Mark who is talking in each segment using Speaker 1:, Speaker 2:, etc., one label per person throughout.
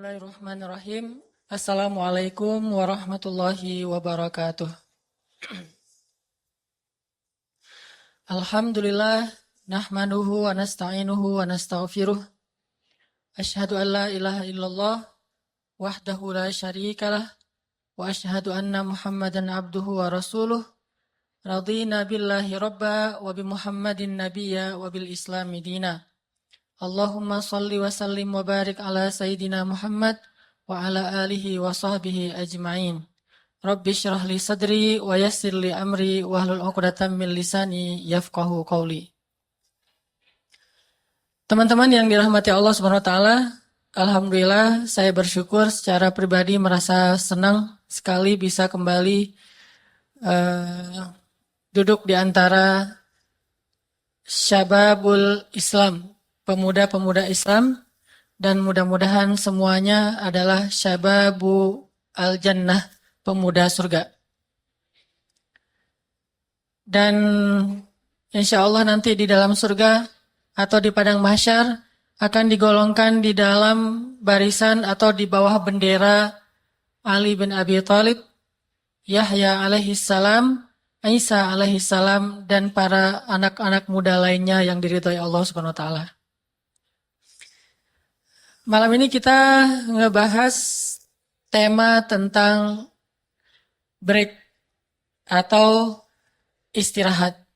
Speaker 1: Bismillahirrahmanirrahim. Assalamualaikum warahmatullahi wabarakatuh. Alhamdulillah, nahmaduhu wa nasta'inuhu wa nastaghfiruh. Asyhadu an la ilaha illallah wahdahu la syarikalah wa asyhadu anna Muhammadan abduhu wa rasuluh. Radina billahi rabba wa bi Muhammadin nabiyya wa bil islami dina. Allahumma salli wa sallim wa barik ala Sayyidina Muhammad wa ala alihi wa sahbihi ajma'in. Rabbi syrah li sadri wa yassir li amri wa hlul 'uqdatam min lisani yafqahu qawli. Teman-teman yang dirahmati Allah Subhanahu wa taala, alhamdulillah saya bersyukur secara pribadi merasa senang sekali bisa kembali duduk di antara Syababul Islam, pemuda-pemuda Islam, dan mudah-mudahan semuanya adalah Syababu Al-Jannah, pemuda surga. Dan insya Allah nanti di dalam surga atau di padang mahsyar akan digolongkan di dalam barisan atau di bawah bendera Ali bin Abi Thalib, Yahya alaihissalam, Isa alaihissalam, dan para anak-anak muda lainnya yang diridhai Allah Subhanahu wa taala. Malam ini kita ngebahas tema tentang break atau istirahat.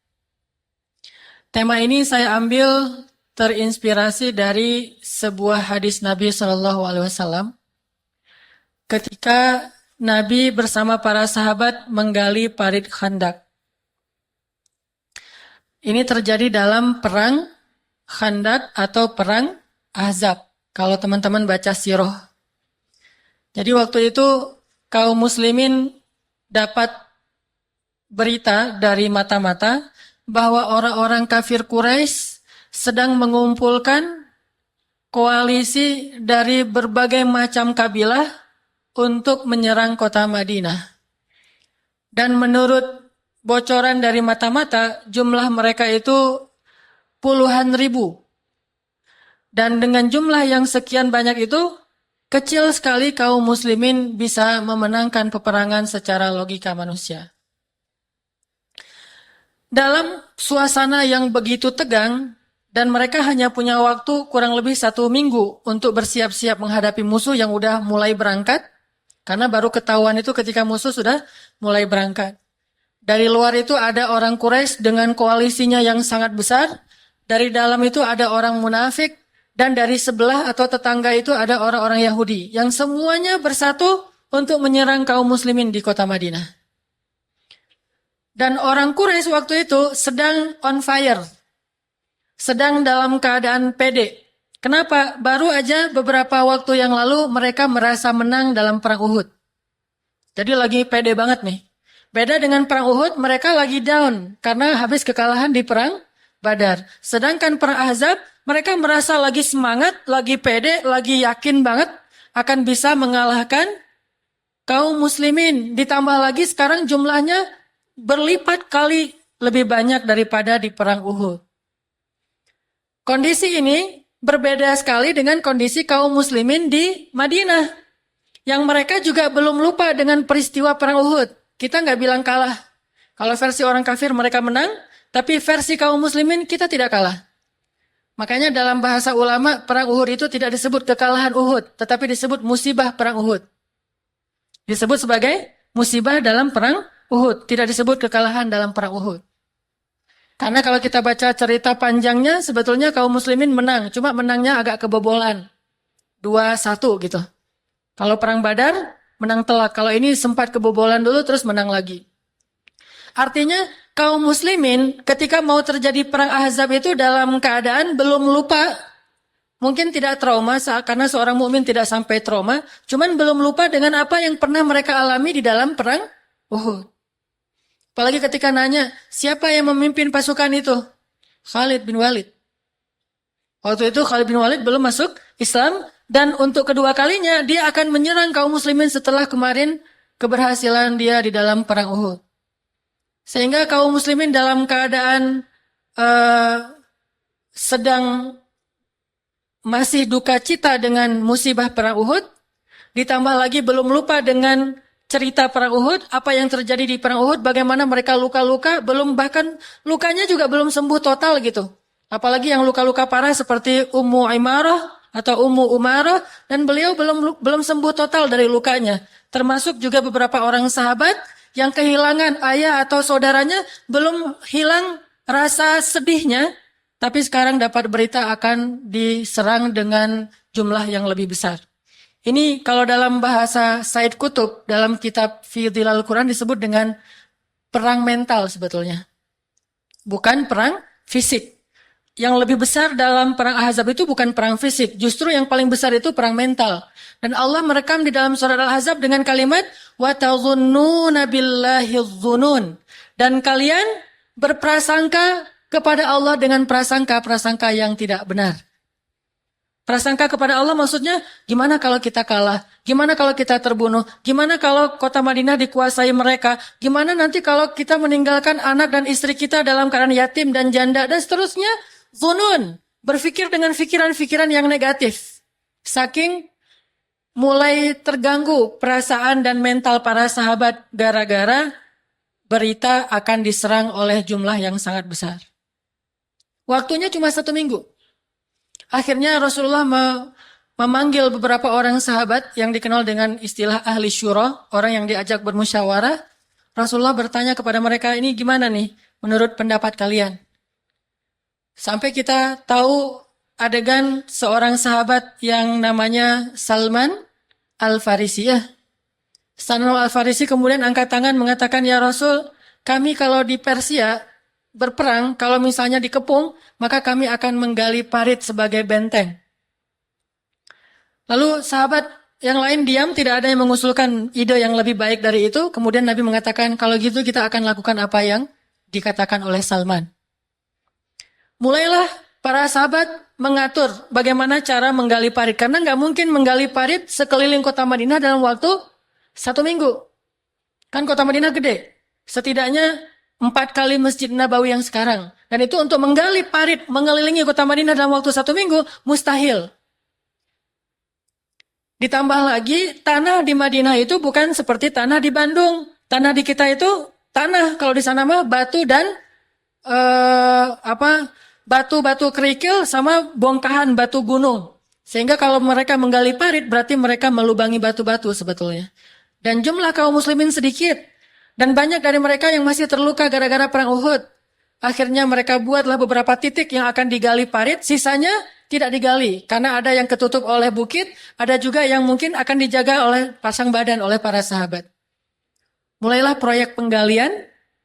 Speaker 1: Tema ini saya ambil terinspirasi dari sebuah hadis Nabi SAW ketika Nabi bersama para sahabat menggali parit Khandak. Ini terjadi dalam perang Khandak atau perang Ahzab. Kalau teman-teman baca sirah. Jadi waktu itu kaum muslimin dapat berita dari mata-mata bahwa orang-orang kafir Quraisy sedang mengumpulkan koalisi dari berbagai macam kabilah untuk menyerang kota Madinah. Dan menurut bocoran dari mata-mata, jumlah mereka itu puluhan ribu. Dan dengan jumlah yang sekian banyak itu, kecil sekali kaum muslimin bisa memenangkan peperangan secara logika manusia. Dalam suasana yang begitu tegang, dan mereka hanya punya waktu kurang lebih 1 minggu untuk bersiap-siap menghadapi musuh yang udah mulai berangkat, karena baru ketahuan itu ketika musuh sudah mulai berangkat. Dari luar itu ada orang Quraisy dengan koalisinya yang sangat besar, dari dalam itu ada orang munafik, dan dari sebelah atau tetangga itu ada orang-orang Yahudi yang semuanya bersatu untuk menyerang kaum muslimin di kota Madinah. Dan orang Quraisy waktu itu sedang on fire, sedang dalam keadaan pede. Kenapa? Baru aja beberapa waktu yang lalu mereka merasa menang dalam perang Uhud. Jadi lagi pede banget nih. Beda dengan perang Uhud, mereka lagi down karena habis kekalahan di perang Badar. Sedangkan perang Ahzab, mereka merasa lagi semangat, lagi pede, lagi yakin banget akan bisa mengalahkan kaum muslimin. Ditambah lagi sekarang jumlahnya berlipat kali lebih banyak daripada di perang Uhud. Kondisi ini berbeda sekali dengan kondisi kaum muslimin di Madinah. Yang mereka juga belum lupa dengan peristiwa perang Uhud. Kita nggak bilang kalah. Kalau versi orang kafir mereka menang, tapi versi kaum muslimin kita tidak kalah. Makanya dalam bahasa ulama, perang Uhud itu tidak disebut kekalahan Uhud, tetapi disebut musibah perang Uhud. Disebut sebagai musibah dalam perang Uhud, tidak disebut kekalahan dalam perang Uhud. Karena kalau kita baca cerita panjangnya, sebetulnya kaum muslimin menang, cuma menangnya agak kebobolan. 2-1 gitu. Kalau perang Badar, menang telak. Kalau ini sempat kebobolan dulu, terus menang lagi. Artinya kaum muslimin ketika mau terjadi perang Ahzab itu dalam keadaan belum lupa, mungkin tidak trauma karena seorang mukmin tidak sampai trauma, cuman belum lupa dengan apa yang pernah mereka alami di dalam perang Uhud. Apalagi ketika nanya, siapa yang memimpin pasukan itu? Khalid bin Walid. Waktu itu Khalid bin Walid belum masuk Islam, dan untuk kedua kalinya dia akan menyerang kaum muslimin setelah kemarin keberhasilan dia di dalam perang Uhud. Sehingga kaum muslimin dalam keadaan sedang masih duka cita dengan musibah perang Uhud, Ditambah lagi belum lupa dengan cerita perang Uhud, apa yang terjadi di perang Uhud, bagaimana mereka luka-luka, belum bahkan lukanya juga belum sembuh total gitu. Apalagi yang luka-luka parah seperti Ummu Imarah atau Ummu Umarah, dan beliau belum sembuh total dari lukanya. Termasuk juga beberapa orang sahabat yang kehilangan ayah atau saudaranya belum hilang rasa sedihnya, tapi sekarang dapat berita akan diserang dengan jumlah yang lebih besar. Ini kalau dalam bahasa Said Qutb, dalam kitab Fi Dhilal Quran disebut dengan perang mental sebetulnya. Bukan perang fisik. Yang lebih besar dalam perang Ahzab itu bukan perang fisik. Justru yang paling besar itu perang mental. Dan Allah merekam di dalam surat Al-Ahzab dengan kalimat وَتَظُنُّونَ بِاللَّهِ الظُّنُونَ. Dan kalian berprasangka kepada Allah dengan prasangka-prasangka yang tidak benar. Prasangka kepada Allah maksudnya, gimana kalau kita kalah? Gimana kalau kita terbunuh? Gimana kalau kota Madinah dikuasai mereka? Gimana nanti kalau kita meninggalkan anak dan istri kita dalam keadaan yatim dan janda dan seterusnya? Zunun, berpikir dengan pikiran-pikiran yang negatif. Saking mulai terganggu perasaan dan mental para sahabat gara-gara berita akan diserang oleh jumlah yang sangat besar. Waktunya cuma 1 minggu. Akhirnya Rasulullah memanggil beberapa orang sahabat yang dikenal dengan istilah ahli syura, orang yang diajak bermusyawarah. Rasulullah bertanya kepada mereka, ini gimana nih menurut pendapat kalian? Sampai kita tahu adegan seorang sahabat yang namanya Salman Al-Farisi. Salman Al-Farisi kemudian angkat tangan mengatakan, ya Rasul, kami kalau di Persia berperang, kalau misalnya dikepung, maka kami akan menggali parit sebagai benteng. Lalu sahabat yang lain diam, tidak ada yang mengusulkan ide yang lebih baik dari itu. Kemudian Nabi mengatakan, kalau gitu kita akan lakukan apa yang dikatakan oleh Salman. Mulailah para sahabat mengatur bagaimana cara menggali parit. Karena nggak mungkin menggali parit sekeliling kota Madinah dalam waktu 1 minggu. Kan kota Madinah gede. Setidaknya 4 kali Masjid Nabawi yang sekarang. Dan itu untuk menggali parit, mengelilingi kota Madinah dalam waktu 1 minggu, mustahil. Ditambah lagi, tanah di Madinah itu bukan seperti tanah di Bandung. Tanah di kita itu, tanah kalau di sana mah batu dan batu-batu kerikil sama bongkahan batu gunung. Sehingga kalau mereka menggali parit, berarti mereka melubangi batu-batu sebetulnya. Dan jumlah kaum muslimin sedikit. Dan banyak dari mereka yang masih terluka gara-gara perang Uhud. Akhirnya mereka buatlah beberapa titik yang akan digali parit, sisanya tidak digali. Karena ada yang ketutup oleh bukit, ada juga yang mungkin akan dijaga oleh pasang badan oleh para sahabat. Mulailah proyek penggalian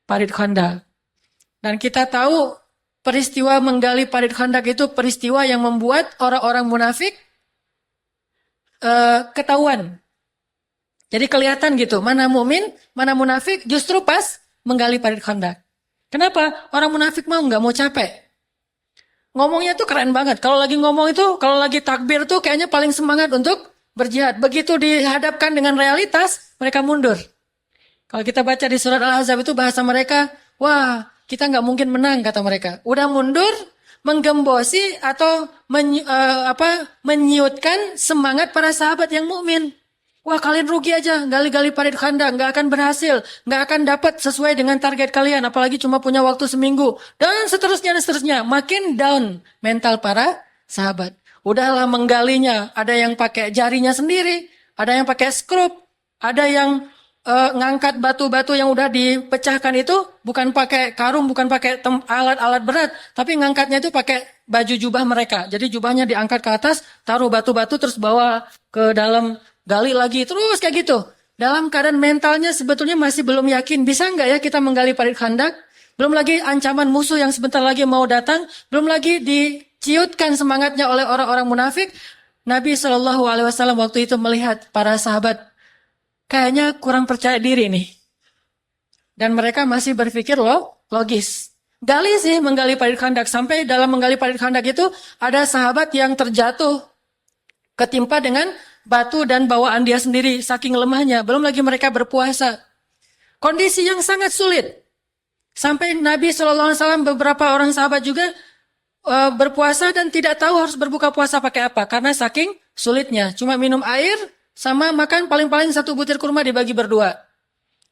Speaker 1: parit Khandaq. Dan kita tahu peristiwa menggali parit Khandaq itu peristiwa yang membuat orang-orang munafik ketahuan. Jadi kelihatan gitu, mana mukmin, mana munafik, justru pas menggali parit Khandaq. Kenapa? Orang munafik nggak mau capek. Ngomongnya tuh keren banget. Kalau lagi ngomong itu, kalau lagi takbir tuh kayaknya paling semangat untuk berjihad. Begitu dihadapkan dengan realitas, mereka mundur. Kalau kita baca di surat Al-Ahzab itu bahasa mereka, wah kita nggak mungkin menang kata mereka. Udah mundur, menggembosi atau menyiutkan semangat para sahabat yang mukmin. Wah kalian rugi aja, gali-gali parit Khandaq, nggak akan berhasil, nggak akan dapat sesuai dengan target kalian, apalagi cuma punya waktu seminggu, dan seterusnya dan seterusnya. Makin down mental para sahabat. Udahlah menggalinya, ada yang pakai jarinya sendiri, ada yang pakai skrup, ada yang ngangkat batu-batu yang udah dipecahkan itu bukan pakai karung, bukan pakai alat-alat berat, tapi ngangkatnya itu pakai baju jubah mereka. Jadi jubahnya diangkat ke atas, taruh batu-batu terus bawa ke dalam. Gali lagi, terus kayak gitu. Dalam keadaan mentalnya sebetulnya masih belum yakin. Bisa nggak ya kita menggali parit Khandaq? Belum lagi ancaman musuh yang sebentar lagi mau datang. Belum lagi diciutkan semangatnya oleh orang-orang munafik. Nabi SAW waktu itu melihat para sahabat. Kayaknya kurang percaya diri nih. Dan mereka masih berpikir logis. Gali sih menggali parit Khandaq. Sampai dalam menggali parit Khandaq itu ada sahabat yang terjatuh. Ketimpa dengan batu dan bawaan dia sendiri saking lemahnya. Belum lagi mereka berpuasa. Kondisi yang sangat sulit. Sampai Nabi SAW beberapa orang sahabat juga berpuasa dan tidak tahu harus berbuka puasa pakai apa. Karena saking sulitnya. Cuma minum air sama makan paling-paling 1 butir kurma dibagi berdua.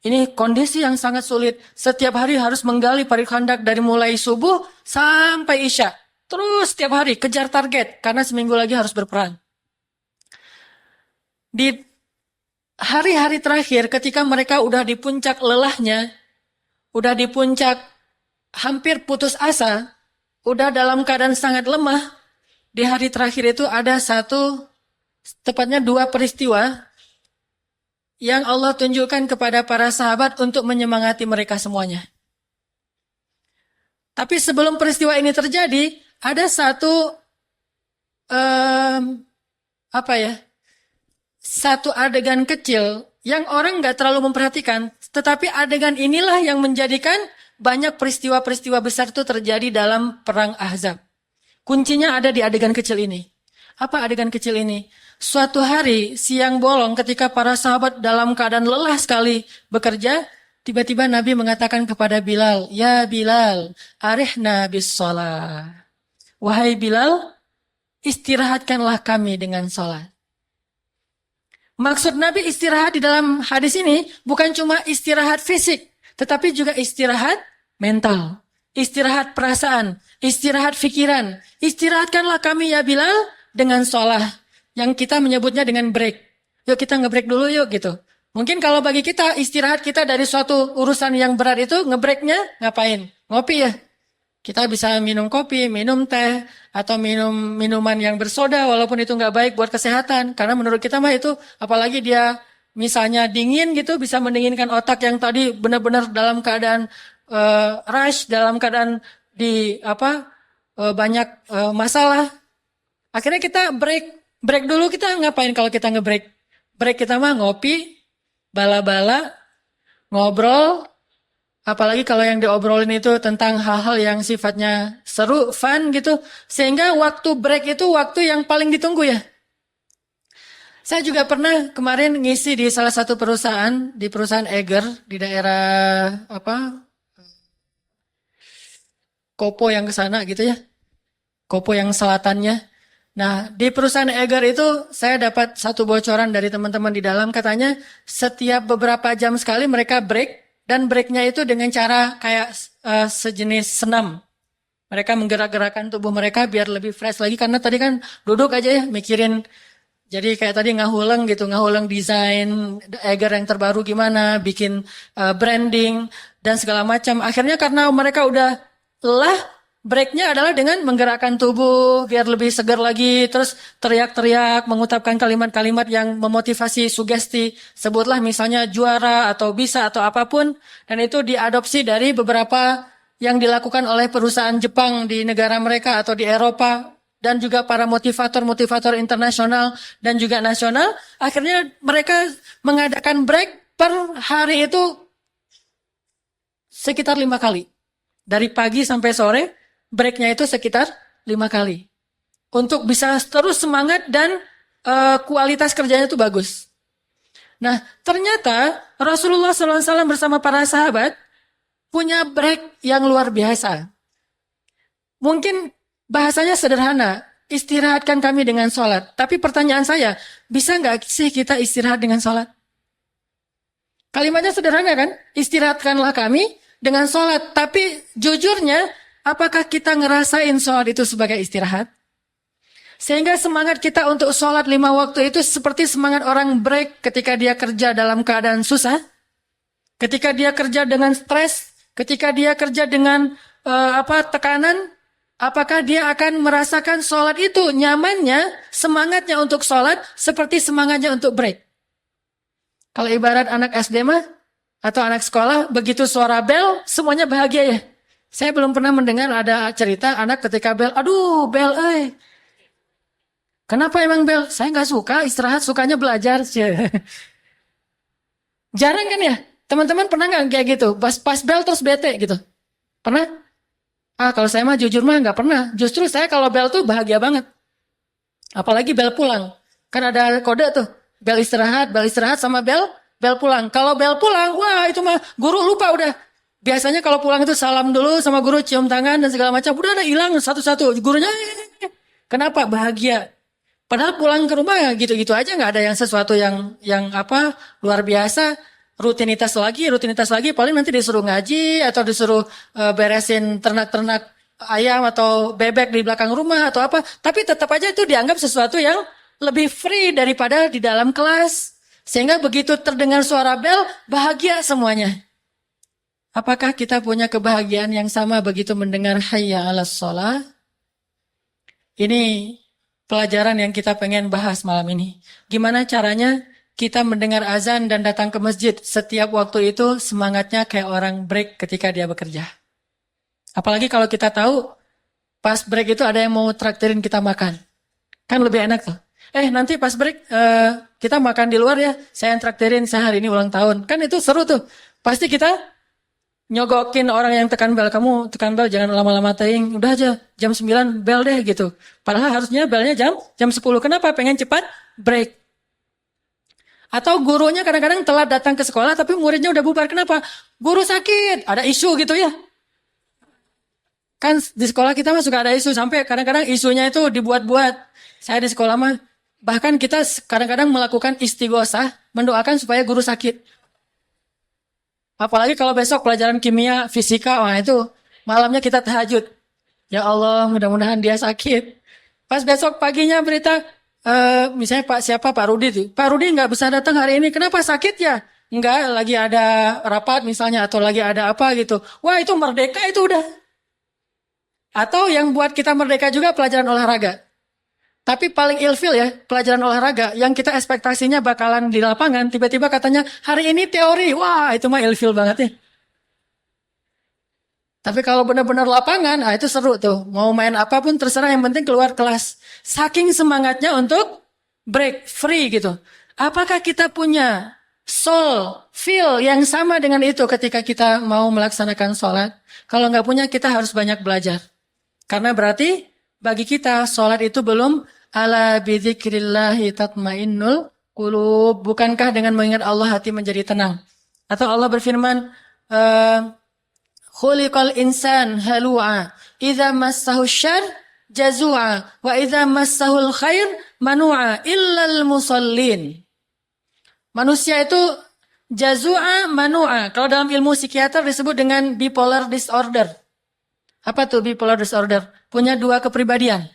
Speaker 1: Ini kondisi yang sangat sulit. Setiap hari harus menggali parit khandak dari mulai subuh sampai isya. Terus setiap hari kejar target karena seminggu lagi harus berperang. Di hari-hari terakhir ketika mereka udah di puncak lelahnya, udah di puncak hampir putus asa, udah dalam keadaan sangat lemah, di hari terakhir itu ada tepatnya 2 peristiwa yang Allah tunjukkan kepada para sahabat untuk menyemangati mereka semuanya. Tapi sebelum peristiwa ini terjadi, ada satu adegan kecil yang orang nggak terlalu memperhatikan, tetapi adegan inilah yang menjadikan banyak peristiwa-peristiwa besar itu terjadi dalam perang Ahzab. Kuncinya ada di adegan kecil ini. Apa adegan kecil ini? Suatu hari siang bolong ketika para sahabat dalam keadaan lelah sekali bekerja, tiba-tiba Nabi mengatakan kepada Bilal, "Ya Bilal, arihna bis shalah." Wahai Bilal, istirahatkanlah kami dengan sholat. Maksud Nabi istirahat di dalam hadis ini bukan cuma istirahat fisik, tetapi juga istirahat mental, istirahat perasaan, istirahat pikiran. Istirahatkanlah kami ya Bilal dengan sholat, yang kita menyebutnya dengan break. Yuk kita nge-break dulu yuk gitu. Mungkin kalau bagi kita istirahat kita dari suatu urusan yang berat itu nge-breaknya ngapain? Ngopi ya. Kita bisa minum kopi, minum teh, atau minum minuman yang bersoda walaupun itu nggak baik buat kesehatan. Karena menurut kita mah itu, apalagi dia misalnya dingin gitu, bisa mendinginkan otak yang tadi benar-benar dalam keadaan rush, dalam keadaan banyak masalah. Akhirnya kita break dulu. Kita ngapain kalau kita nge-break? Break kita mah ngopi, bala-bala, ngobrol. Apalagi kalau yang diobrolin itu tentang hal-hal yang sifatnya seru, fun gitu. Sehingga waktu break itu waktu yang paling ditunggu ya. Saya juga pernah kemarin ngisi di salah satu perusahaan, di perusahaan Eger, di daerah Kopo yang ke sana gitu ya. Kopo yang selatannya. Nah, di perusahaan Eger itu saya dapat satu bocoran dari teman-teman di dalam. Katanya setiap beberapa jam sekali mereka break. Dan breaknya itu dengan cara kayak sejenis senam. Mereka menggerak-gerakkan tubuh mereka biar lebih fresh lagi. Karena tadi kan duduk aja ya mikirin. Jadi kayak tadi ngahulang gitu. Ngahulang desain Eger yang terbaru gimana. Bikin branding dan segala macam. Akhirnya karena mereka udah lelah. Breaknya adalah dengan menggerakkan tubuh biar lebih segar lagi, terus teriak-teriak, mengucapkan kalimat-kalimat yang memotivasi, sugesti, sebutlah misalnya juara atau bisa atau apapun, dan itu diadopsi dari beberapa yang dilakukan oleh perusahaan Jepang di negara mereka atau di Eropa, dan juga para motivator-motivator internasional dan juga nasional. Akhirnya mereka mengadakan break per hari itu sekitar 5 kali. Dari pagi sampai sore, breaknya itu sekitar 5 kali. Untuk bisa terus semangat dan kualitas kerjanya itu bagus. Nah, ternyata Rasulullah SAW bersama para sahabat punya break yang luar biasa. Mungkin bahasanya sederhana, istirahatkan kami dengan sholat. Tapi pertanyaan saya, bisa nggak sih kita istirahat dengan sholat? Kalimatnya sederhana kan? Istirahatkanlah kami dengan sholat. Tapi jujurnya, apakah kita ngerasain sholat itu sebagai istirahat? Sehingga semangat kita untuk sholat 5 waktu itu seperti semangat orang break ketika dia kerja dalam keadaan susah. Ketika dia kerja dengan stres. Ketika dia kerja dengan tekanan. Apakah dia akan merasakan sholat itu nyamannya, semangatnya untuk sholat seperti semangatnya untuk break? Kalau ibarat anak SD mah, atau anak sekolah, begitu suara bel, semuanya bahagia ya. Saya belum pernah mendengar ada cerita anak ketika bel, aduh bel, kenapa emang bel? Saya nggak suka istirahat, sukanya belajar. Jarang kan ya? Teman-teman pernah nggak kayak gitu? Pas bel terus bete gitu? Pernah? Kalau saya mah jujur mah nggak pernah. Justru saya kalau bel tuh bahagia banget. Apalagi bel pulang. Kan ada kode tuh. Bel istirahat sama bel pulang. Kalau bel pulang, wah itu mah guru lupa udah. Biasanya kalau pulang itu salam dulu sama guru, cium tangan dan segala macam. Udah ada hilang satu-satu. Gurunya, kenapa? Bahagia. Padahal pulang ke rumah gitu-gitu aja, nggak ada yang sesuatu yang apa luar biasa. Rutinitas lagi, paling nanti disuruh ngaji atau disuruh beresin ternak-ternak ayam atau bebek di belakang rumah atau apa. Tapi tetap aja itu dianggap sesuatu yang lebih free daripada di dalam kelas. Sehingga begitu terdengar suara bel, bahagia semuanya. Apakah kita punya kebahagiaan yang sama begitu mendengar hayya 'alas shalah? Ini pelajaran yang kita pengen bahas malam ini. Gimana caranya kita mendengar azan dan datang ke masjid setiap waktu itu semangatnya kayak orang break ketika dia bekerja. Apalagi kalau kita tahu pas break itu ada yang mau traktirin kita makan. Kan lebih enak tuh. Nanti pas break kita makan di luar ya. Saya yang traktirin, saya hari ini ulang tahun. Kan itu seru tuh. Pasti kita nyogokin orang yang tekan bel. Kamu tekan bel jangan lama-lama teing. Udah aja jam 9 bel deh gitu. Padahal harusnya belnya jam 10. Kenapa? Pengen cepat break. Atau gurunya kadang-kadang telat datang ke sekolah tapi muridnya udah bubar. Kenapa? Guru sakit. Ada isu gitu ya. Kan di sekolah kita mah suka ada isu. Sampai kadang-kadang isunya itu dibuat-buat. Saya di sekolah mah bahkan kita kadang-kadang melakukan istighosah mendoakan supaya guru sakit. Apalagi kalau besok pelajaran kimia, fisika, wah itu malamnya kita tahajud. Ya Allah, mudah-mudahan dia sakit. Pas besok paginya berita, misalnya Pak Rudi tuh. Pak Rudi nggak bisa datang hari ini. Kenapa sakit ya? Enggak, lagi ada rapat misalnya atau lagi ada apa gitu. Wah itu merdeka itu udah. Atau yang buat kita merdeka juga pelajaran olahraga. Tapi paling ilfil ya, pelajaran olahraga yang kita ekspektasinya bakalan di lapangan, tiba-tiba katanya hari ini teori. Wah, itu mah ilfil banget ya. Tapi kalau benar-benar lapangan, itu seru tuh. Mau main apapun terserah, yang penting keluar kelas. Saking semangatnya untuk break, free gitu. Apakah kita punya soul, feel yang sama dengan itu ketika kita mau melaksanakan sholat? Kalau nggak punya, kita harus banyak belajar. Karena berarti bagi kita sholat itu belum ala bidzikrillahi tatmainnul qulub. Bukankah dengan mengingat Allah hati menjadi tenang? Atau Allah berfirman, khuliqal insan halu'a idza massahu syarr jazua wa idza massahul khair manu'a illal musallin. Manusia itu jazua manu'a. Kalau dalam ilmu psikiater disebut dengan bipolar disorder. Apa tuh bipolar disorder? Punya dua kepribadian.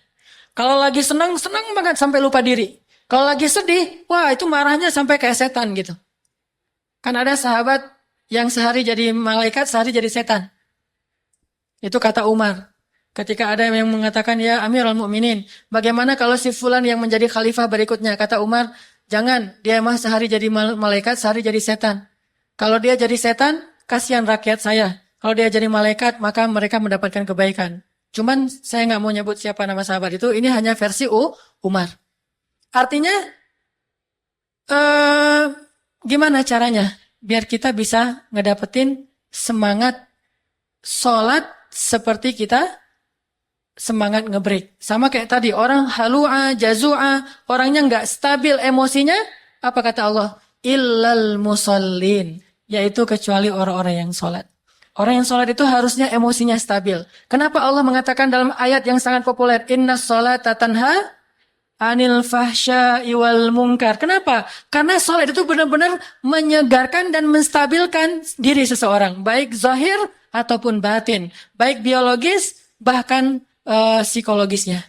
Speaker 1: Kalau lagi senang banget sampai lupa diri. Kalau lagi sedih, wah itu marahnya sampai kayak setan gitu. Kan ada sahabat yang sehari jadi malaikat, sehari jadi setan. Itu kata Umar. Ketika ada yang mengatakan, ya Amirul Mukminin, bagaimana kalau si fulan yang menjadi khalifah berikutnya? Kata Umar, jangan, dia mah sehari jadi malaikat, sehari jadi setan. Kalau dia jadi setan, kasihan rakyat saya. Kalau dia jadi malaikat, maka mereka mendapatkan kebaikan. Cuman saya nggak mau nyebut siapa nama sahabat itu. Ini hanya versi Umar. Artinya, gimana caranya biar kita bisa ngedapetin semangat sholat seperti kita semangat ngebreak. Sama kayak tadi, orang halu'a, jazu'a, orangnya nggak stabil emosinya. Apa kata Allah? Illal musallin. Yaitu kecuali orang-orang yang sholat. Orang yang sholat itu harusnya emosinya stabil. Kenapa Allah mengatakan dalam ayat yang sangat populer, Inna sholata tanha anil fahsya'i wal munkar. Kenapa? Karena sholat itu benar-benar menyegarkan dan menstabilkan diri seseorang. Baik zahir ataupun batin. Baik biologis, bahkan psikologisnya.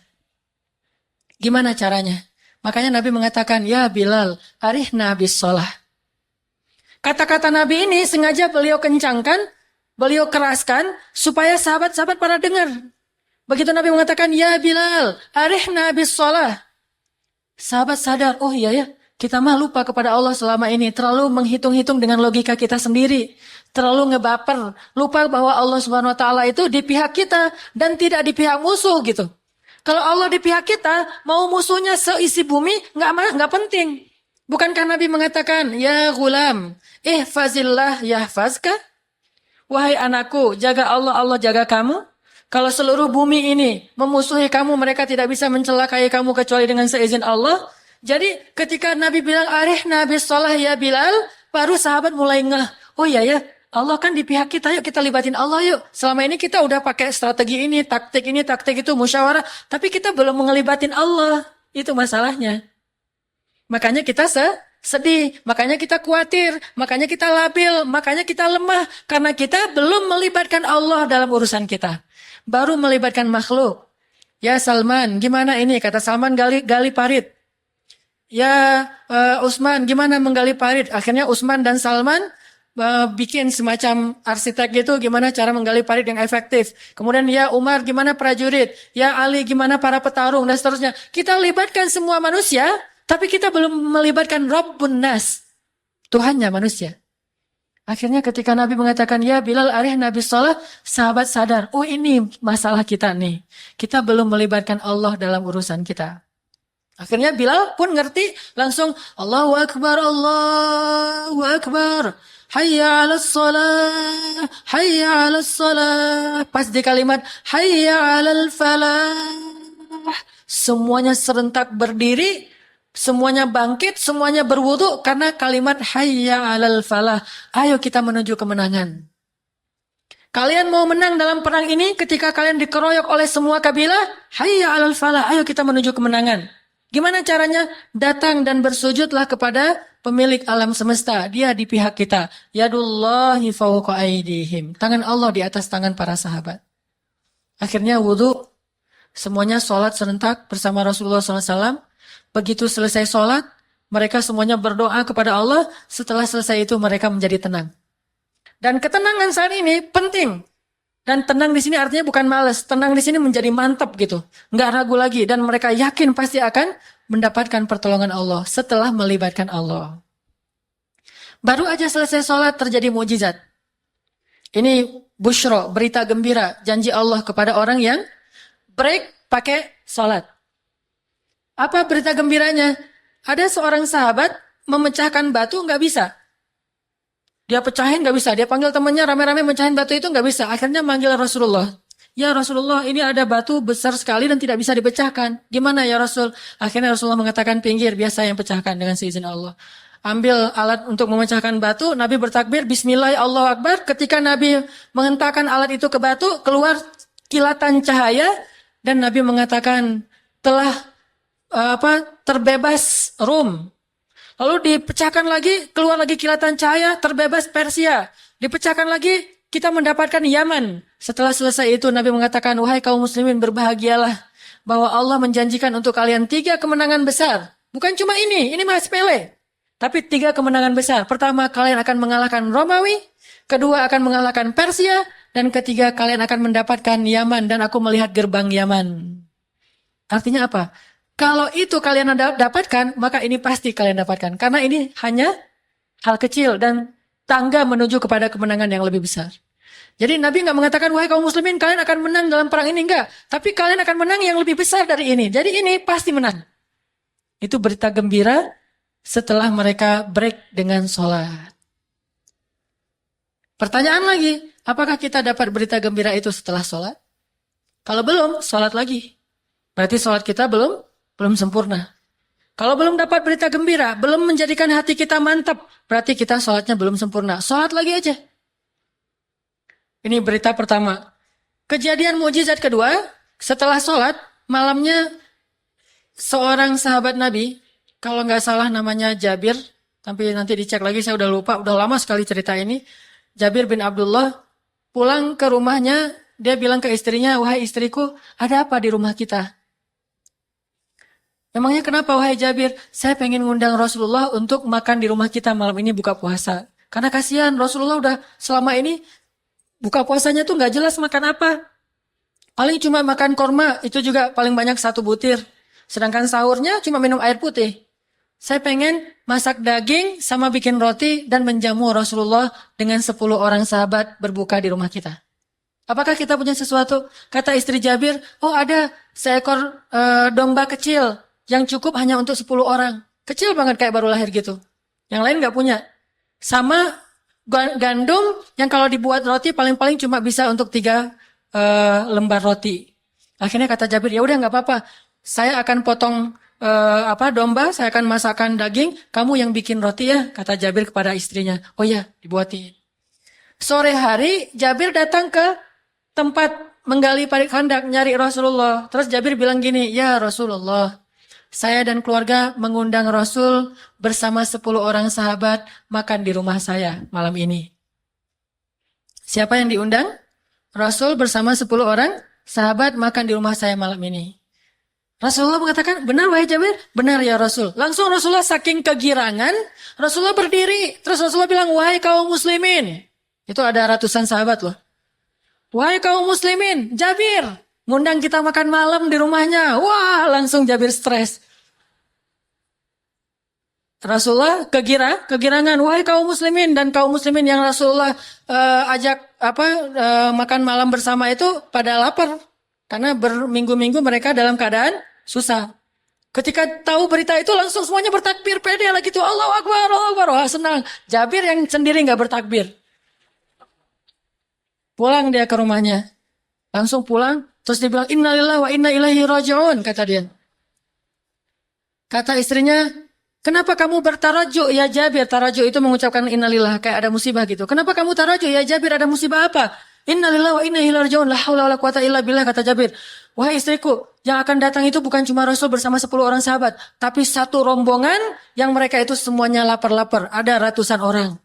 Speaker 1: Gimana caranya? Makanya Nabi mengatakan, ya Bilal, arihna bis sholah. Kata-kata Nabi ini sengaja beliau kencangkan, beliau keraskan supaya sahabat-sahabat pada dengar. Begitu Nabi mengatakan, ya Bilal, arihna bis sholah. Sahabat sadar, oh iya ya, kita mah lupa kepada Allah selama ini. Terlalu menghitung-hitung dengan logika kita sendiri. Terlalu ngebaper. Lupa bahwa Allah Subhanahu Wa Taala itu di pihak kita dan tidak di pihak musuh gitu. Kalau Allah di pihak kita, mau musuhnya seisi bumi, nggak penting. Bukankah Nabi mengatakan, ya gulam, ihfazillah yahfazka. Wahai anakku, jaga Allah, Allah jaga kamu. Kalau seluruh bumi ini memusuhi kamu, mereka tidak bisa mencelakai kamu kecuali dengan seizin Allah. Jadi ketika Nabi bilang, arihna bis sholah ya Bilal, baru sahabat mulai ngeh. Oh iya ya, Allah kan di pihak kita, yuk kita libatin Allah yuk. Selama ini kita udah pakai strategi ini, taktik itu, musyawarah. Tapi kita belum ngelibatin Allah. Itu masalahnya. Makanya kita sedih, makanya kita khawatir, makanya kita labil, makanya kita lemah. Karena kita belum melibatkan Allah dalam urusan kita. Baru melibatkan makhluk. Ya Salman, gimana ini? Kata Salman gali parit. Ya Utsman, gimana menggali parit? Akhirnya Utsman dan Salman bikin semacam arsitek gitu, gimana cara menggali parit yang efektif. Kemudian ya Umar, gimana prajurit. Ya Ali, gimana para petarung, dan seterusnya. Kita libatkan semua manusia, tapi kita belum melibatkan Rabbun Nas, Tuhannya manusia. Akhirnya ketika Nabi mengatakan, ya Bilal arih Nabi sholat, sahabat sadar, oh ini masalah kita nih. Kita belum melibatkan Allah dalam urusan kita. Akhirnya Bilal pun ngerti, langsung Allahu Akbar, Allahu Akbar. Hayya 'alas shalah, hayya 'alas shalah. Pas di kalimat hayya 'alal falah, semuanya serentak berdiri, semuanya bangkit, semuanya berwudu karena kalimat hayya 'alal falah. Ayo kita menuju kemenangan. Kalian mau menang dalam perang ini ketika kalian dikeroyok oleh semua kabilah? Hayya 'alal falah. Ayo kita menuju kemenangan. Gimana caranya? Datang dan bersujudlah kepada pemilik alam semesta. Dia di pihak kita. Yadullahi fawqa aydihim. Tangan Allah di atas tangan para sahabat. Akhirnya wudu. Semuanya sholat serentak bersama Rasulullah SAW. Begitu selesai sholat, mereka semuanya berdoa kepada Allah. Setelah selesai itu mereka menjadi tenang. Dan ketenangan saat ini penting. Dan tenang di sini artinya bukan malas. Tenang di sini menjadi mantap gitu. Nggak ragu lagi. Dan mereka yakin pasti akan mendapatkan pertolongan Allah setelah melibatkan Allah. Baru aja selesai sholat terjadi mukjizat. Ini busyro, berita gembira. Janji Allah kepada orang yang break pakai sholat. Apa berita gembiranya? Ada seorang sahabat memecahkan batu nggak bisa. Dia pecahin nggak bisa. Dia panggil temannya rame-rame mecahin batu itu nggak bisa. Akhirnya manggil Rasulullah. Ya Rasulullah, ini ada batu besar sekali dan tidak bisa dipecahkan. Gimana ya Rasul? Akhirnya Rasulullah mengatakan pinggir, biasa yang pecahkan dengan seizin Allah. Ambil alat untuk memecahkan batu. Nabi bertakbir, Bismillah, Allahu Akbar. Ketika Nabi menghentakkan alat itu ke batu, keluar kilatan cahaya. Dan Nabi mengatakan telah terbebas Rum. Lalu dipecahkan lagi, keluar lagi kilatan cahaya, terbebas Persia. Dipecahkan lagi, kita mendapatkan Yaman. Setelah selesai itu Nabi mengatakan, wahai kaum muslimin berbahagialah. Bahwa Allah menjanjikan untuk kalian 3 kemenangan besar. Bukan cuma ini mah sepele. Tapi 3 kemenangan besar. Pertama, kalian akan mengalahkan Romawi. Kedua, akan mengalahkan Persia. Dan ketiga, kalian akan mendapatkan Yaman. Dan aku melihat gerbang Yaman. Artinya apa? Kalau itu kalian dapatkan, maka ini pasti kalian dapatkan. Karena ini hanya hal kecil dan tangga menuju kepada kemenangan yang lebih besar. Jadi Nabi nggak mengatakan, wahai kaum muslimin, kalian akan menang dalam perang ini. Enggak. Tapi kalian akan menang yang lebih besar dari ini. Jadi ini pasti menang. Itu berita gembira setelah mereka break dengan sholat. Pertanyaan lagi, apakah kita dapat berita gembira itu setelah sholat? Kalau belum, sholat lagi. Berarti sholat kita belum sempurna. Kalau belum dapat berita gembira, belum menjadikan hati kita mantap, berarti kita sholatnya belum sempurna. Sholat lagi aja. Ini berita pertama. Kejadian mukjizat kedua, setelah sholat, malamnya seorang sahabat Nabi, kalau nggak salah namanya Jabir, tapi nanti dicek lagi, saya udah lupa, udah lama sekali cerita ini. Jabir bin Abdullah pulang ke rumahnya, dia bilang ke istrinya, wahai istriku, ada apa di rumah kita? Memangnya kenapa wahai Jabir? Saya pengen ngundang Rasulullah untuk makan di rumah kita malam ini buka puasa. Karena kasihan Rasulullah udah selama ini buka puasanya tuh nggak jelas makan apa. Paling cuma makan korma, itu juga paling banyak 1 butir. Sedangkan sahurnya cuma minum air putih. Saya pengen masak daging sama bikin roti dan menjamu Rasulullah dengan 10 orang sahabat berbuka di rumah kita. Apakah kita punya sesuatu? Kata istri Jabir, oh ada seekor domba kecil yang cukup hanya untuk 10 orang. Kecil banget kayak baru lahir gitu. Yang lain gak punya. Sama gandum yang kalau dibuat roti paling-paling cuma bisa untuk 3 lembar roti. Akhirnya kata Jabir, ya udah gak apa-apa. Saya akan potong domba, saya akan masakkan daging, kamu yang bikin roti ya, kata Jabir kepada istrinya. Oh ya, dibuatin. Sore hari Jabir datang ke tempat menggali parit khandak nyari Rasulullah. Terus Jabir bilang gini, ya Rasulullah, Saya dan keluarga mengundang Rasul bersama 10 orang sahabat makan di rumah saya malam ini. Siapa yang diundang? Rasul bersama 10 orang sahabat makan di rumah saya malam ini. Rasulullah mengatakan, benar wahai Jabir? Benar ya Rasul. Langsung Rasulullah saking kegirangan, Rasulullah berdiri. Terus Rasulullah bilang, wahai kaum muslimin. Itu ada ratusan sahabat loh. Wahai kaum muslimin, Jabir ngundang kita makan malam di rumahnya. Wah, langsung Jabir stres. Rasulullah kegirangan, wahai kaum muslimin, dan kaum muslimin yang Rasulullah ajak makan malam bersama itu pada lapar karena berminggu-minggu mereka dalam keadaan susah. Ketika tahu berita itu langsung semuanya bertakbir, pede lagi tuh, Allahu Akbar, Allahu Akbar. Wah, senang. Jabir yang sendiri nggak bertakbir. Pulang dia ke rumahnya. Langsung pulang, terus dia bilang, innalillahi wa inna ilaihi raji'un, kata dia. Kata istrinya, kenapa kamu bertarajuk ya Jabir? Tarajuk itu mengucapkan innalillah, kayak ada musibah gitu. Kenapa kamu tarajuk ya Jabir, ada musibah apa? Innalillahi wa inna ilaihi raji'un, la haula wala quwata illa billah, kata Jabir. Wahai istriku, yang akan datang itu bukan cuma Rasul bersama 10 orang sahabat, tapi satu rombongan yang mereka itu semuanya lapar-lapar. Ada ratusan orang.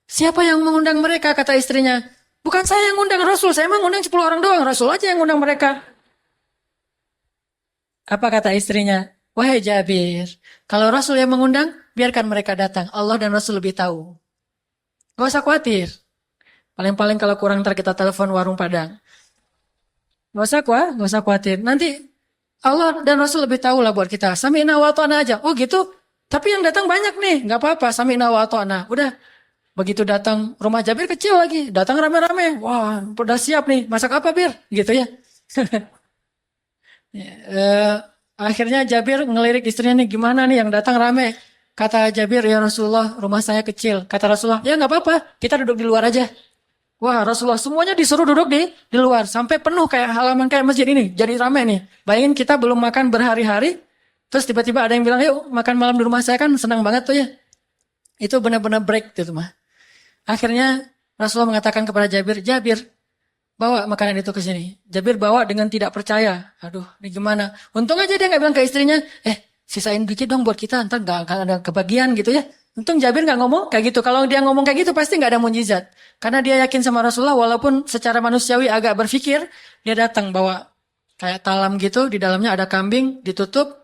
Speaker 1: Siapa yang mengundang mereka, kata istrinya. Bukan saya yang ngundang Rasul, saya emang ngundang 10 orang doang. Rasul aja yang ngundang mereka. Apa kata istrinya? Wahai Jabir, kalau Rasul yang mengundang, biarkan mereka datang. Allah dan Rasul lebih tahu. Gak usah khawatir. Paling-paling kalau kurang ntar kita telepon warung Padang. Gak usah khawatir. Nanti Allah dan Rasul lebih tahu lah buat kita. Sami'na wa ata'na aja. Oh gitu. Tapi yang datang banyak nih. Gak apa-apa. Sami'na wa ata'na. Udah. Begitu datang rumah Jabir kecil lagi. Datang rame-rame. Wah, udah siap nih. Masak apa Bir? Gitu ya. Akhirnya Jabir ngelirik istrinya nih. Gimana nih yang datang rame? Kata Jabir, ya Rasulullah rumah saya kecil. Kata Rasulullah, ya gak apa-apa. Kita duduk di luar aja. Wah, Rasulullah semuanya disuruh duduk di luar. Sampai penuh kayak halaman kayak masjid ini. Jadi rame nih. Bayangin kita belum makan berhari-hari. Terus tiba-tiba ada yang bilang, yuk makan malam di rumah saya, kan senang banget tuh ya. Itu benar-benar break gitu mah. Akhirnya Rasulullah mengatakan kepada Jabir, Jabir bawa makanan itu ke sini. Jabir bawa dengan tidak percaya. Aduh, ini gimana? Untung aja dia gak bilang ke istrinya, sisain dikit dong buat kita. Ntar gak ada kebagian gitu ya. Untung Jabir gak ngomong kayak gitu. Kalau dia ngomong kayak gitu pasti gak ada mujizat. Karena dia yakin sama Rasulullah walaupun secara manusiawi agak berpikir. Dia datang bawa kayak talam gitu. Di dalamnya ada kambing ditutup.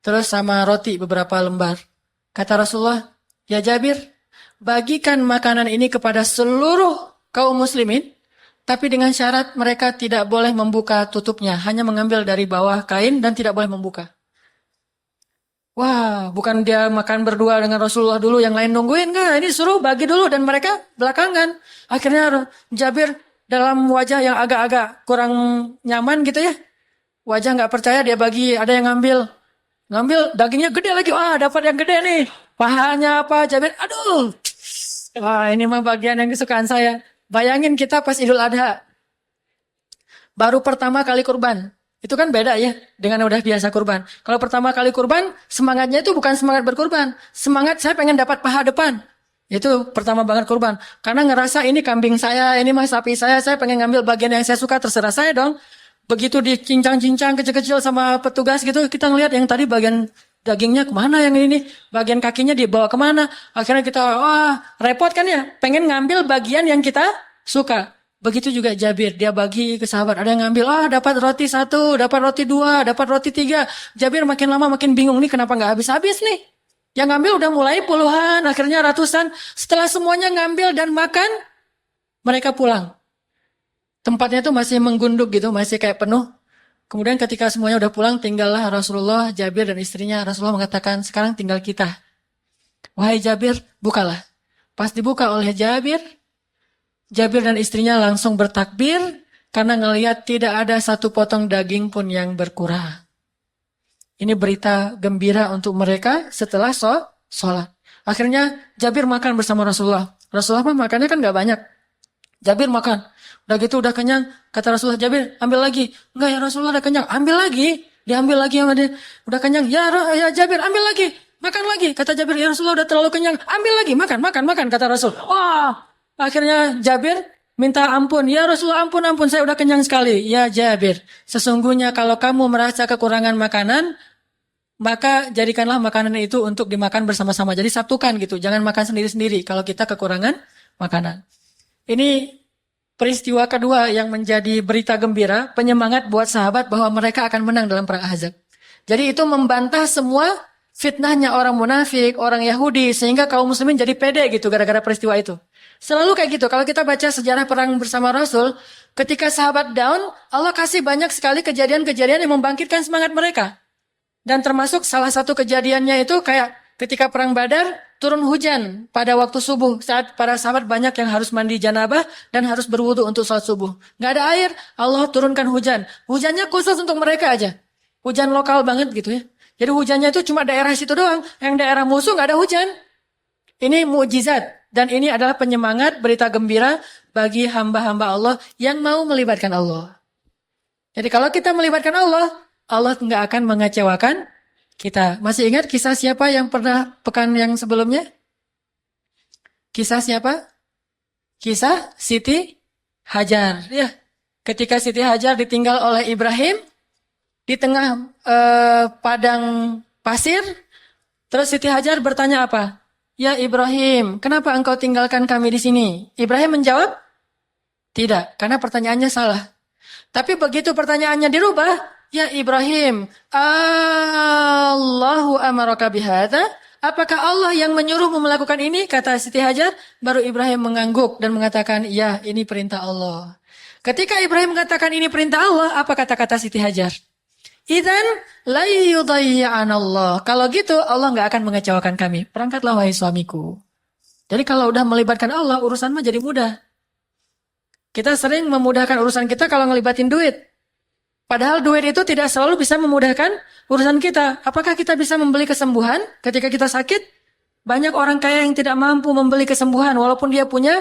Speaker 1: Terus sama roti beberapa lembar. Kata Rasulullah, ya Jabir, bagikan makanan ini kepada seluruh kaum muslimin. Tapi dengan syarat mereka tidak boleh membuka tutupnya. Hanya mengambil dari bawah kain dan tidak boleh membuka. Wah, bukan dia makan berdua dengan Rasulullah dulu, yang lain nungguin, enggak. Ini suruh bagi dulu dan mereka belakangan. Akhirnya Jabir dalam wajah yang agak-agak kurang nyaman gitu ya. Wajah nggak percaya, dia bagi, ada yang ngambil dagingnya gede lagi. Wah, dapat yang gede nih. Pahanya apa Jabir? Aduh. Wah, ini mah bagian yang kesukaan saya. Bayangin kita pas Idul Adha. Baru pertama kali kurban. Itu kan beda ya dengan udah biasa kurban. Kalau pertama kali kurban, semangatnya itu bukan semangat berkurban. Semangat saya pengen dapat paha depan. Itu pertama banget kurban. Karena ngerasa ini kambing saya, ini mah sapi saya pengen ngambil bagian yang saya suka, terserah saya dong. Begitu dicincang-cincang kecil-kecil sama petugas gitu, kita ngelihat yang tadi bagian dagingnya kemana, yang ini, bagian kakinya dibawa kemana. Akhirnya kita, wah repot kan ya, pengen ngambil bagian yang kita suka. Begitu juga Jabir, dia bagi ke sahabat. Ada yang ngambil, dapat roti 1, dapat roti 2, dapat roti 3. Jabir makin lama makin bingung nih, kenapa gak habis-habis nih. Yang ngambil udah mulai puluhan, akhirnya ratusan. Setelah semuanya ngambil dan makan, mereka pulang. Tempatnya tuh masih menggunduk gitu, masih kayak penuh. Kemudian ketika semuanya udah pulang, tinggallah Rasulullah, Jabir dan istrinya. Rasulullah mengatakan, sekarang tinggal kita. Wahai Jabir, bukalah. Pas dibuka oleh Jabir dan istrinya langsung bertakbir karena ngelihat tidak ada satu potong daging pun yang berkurang. Ini berita gembira untuk mereka setelah sholat. Akhirnya Jabir makan bersama Rasulullah. Rasulullah makannya kan gak banyak. Jabir makan. Udah gitu udah kenyang. Kata Rasulullah, Jabir ambil lagi. Enggak ya Rasulullah udah kenyang. Ambil lagi. Diambil lagi sama dia. Udah kenyang. Ya Jabir ambil lagi. Makan lagi. Kata Jabir, ya Rasulullah udah terlalu kenyang. Ambil lagi. Makan. Kata Rasul. Wah. Akhirnya Jabir minta ampun. Ya Rasulullah, ampun, saya udah kenyang sekali. Ya Jabir, sesungguhnya kalau kamu merasa kekurangan makanan, maka jadikanlah makanan itu untuk dimakan bersama-sama. Jadi satukan gitu, jangan makan sendiri-sendiri kalau kita kekurangan makanan. Ini peristiwa kedua yang menjadi berita gembira, penyemangat buat sahabat bahwa mereka akan menang dalam perang Ahzab. Jadi itu membantah semua fitnahnya orang munafik, orang Yahudi, sehingga kaum muslimin jadi pede gitu gara-gara peristiwa itu. Selalu kayak gitu, kalau kita baca sejarah perang bersama Rasul, ketika sahabat down, Allah kasih banyak sekali kejadian-kejadian yang membangkitkan semangat mereka. Dan termasuk salah satu kejadiannya itu kayak ketika perang Badar, turun hujan pada waktu subuh, saat para sahabat banyak yang harus mandi janabah dan harus berwudu untuk sholat subuh. Nggak ada air, Allah turunkan hujan. Hujannya khusus untuk mereka aja. Hujan lokal banget gitu ya. Jadi hujannya itu cuma daerah situ doang. Yang daerah musuh nggak ada hujan. Ini mukjizat. Dan ini adalah penyemangat, berita gembira bagi hamba-hamba Allah yang mau melibatkan Allah. Jadi kalau kita melibatkan Allah, Allah nggak akan mengecewakan kita. Masih ingat kisah siapa yang pernah pekan yang sebelumnya? Kisah siapa? Kisah Siti Hajar. Ya, ketika Siti Hajar ditinggal oleh Ibrahim di tengah padang pasir, terus Siti Hajar bertanya apa? Ya Ibrahim, kenapa engkau tinggalkan kami di sini? Ibrahim menjawab, tidak, karena pertanyaannya salah. Tapi begitu pertanyaannya dirubah, ya Ibrahim, Allahu amaraka bihadza? Apakah Allah yang menyuruhmu melakukan ini? Kata Siti Hajar, baru Ibrahim mengangguk dan mengatakan, ya ini perintah Allah. Ketika Ibrahim mengatakan ini perintah Allah, apa kata-kata Siti Hajar? Idzan la yudayyi'an Allah. Kalau gitu Allah nggak akan mengecewakan kami. Berangkatlah wahai suamiku. Jadi kalau udah melibatkan Allah, urusan mah jadi mudah. Kita sering memudahkan urusan kita kalau ngelibatin duit. Padahal duit itu tidak selalu bisa memudahkan urusan kita. Apakah kita bisa membeli kesembuhan ketika kita sakit? Banyak orang kaya yang tidak mampu membeli kesembuhan walaupun dia punya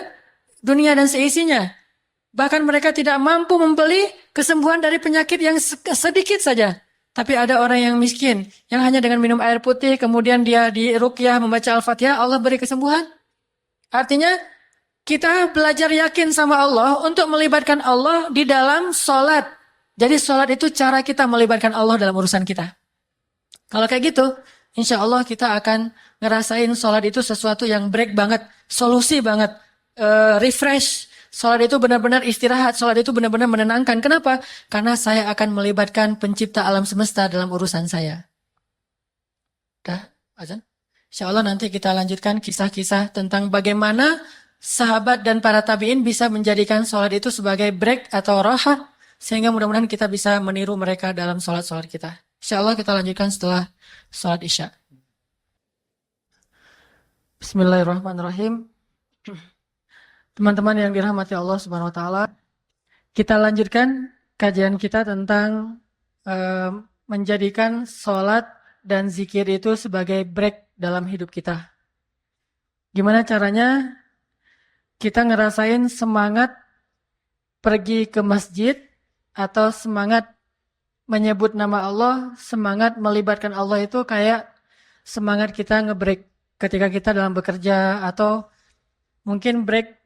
Speaker 1: dunia dan seisinya. Bahkan mereka tidak mampu membeli kesembuhan dari penyakit yang sedikit saja. Tapi ada orang yang miskin, yang hanya dengan minum air putih, kemudian dia diruqyah membaca Al-Fatihah, Allah beri kesembuhan. Artinya, kita belajar yakin sama Allah untuk melibatkan Allah di dalam sholat. Jadi sholat itu cara kita melibatkan Allah dalam urusan kita. Kalau kayak gitu, insya Allah kita akan ngerasain sholat itu sesuatu yang break banget, solusi banget, refresh. Sholat itu benar-benar istirahat, sholat itu benar-benar menenangkan. Kenapa? Karena saya akan melibatkan pencipta alam semesta dalam urusan saya. Dah, azan? Insya Allah nanti kita lanjutkan kisah-kisah tentang bagaimana sahabat dan para tabi'in bisa menjadikan sholat itu sebagai break atau raha, sehingga mudah-mudahan kita bisa meniru mereka dalam sholat-sholat kita. Insya Allah kita lanjutkan setelah sholat isya. Bismillahirrahmanirrahim. Teman-teman yang dirahmati Allah Subhanahu wa taala, kita lanjutkan kajian kita tentang menjadikan sholat dan zikir itu sebagai break dalam hidup kita. Gimana caranya kita ngerasain semangat pergi ke masjid atau semangat menyebut nama Allah, semangat melibatkan Allah itu kayak semangat kita ngebreak ketika kita dalam bekerja atau mungkin break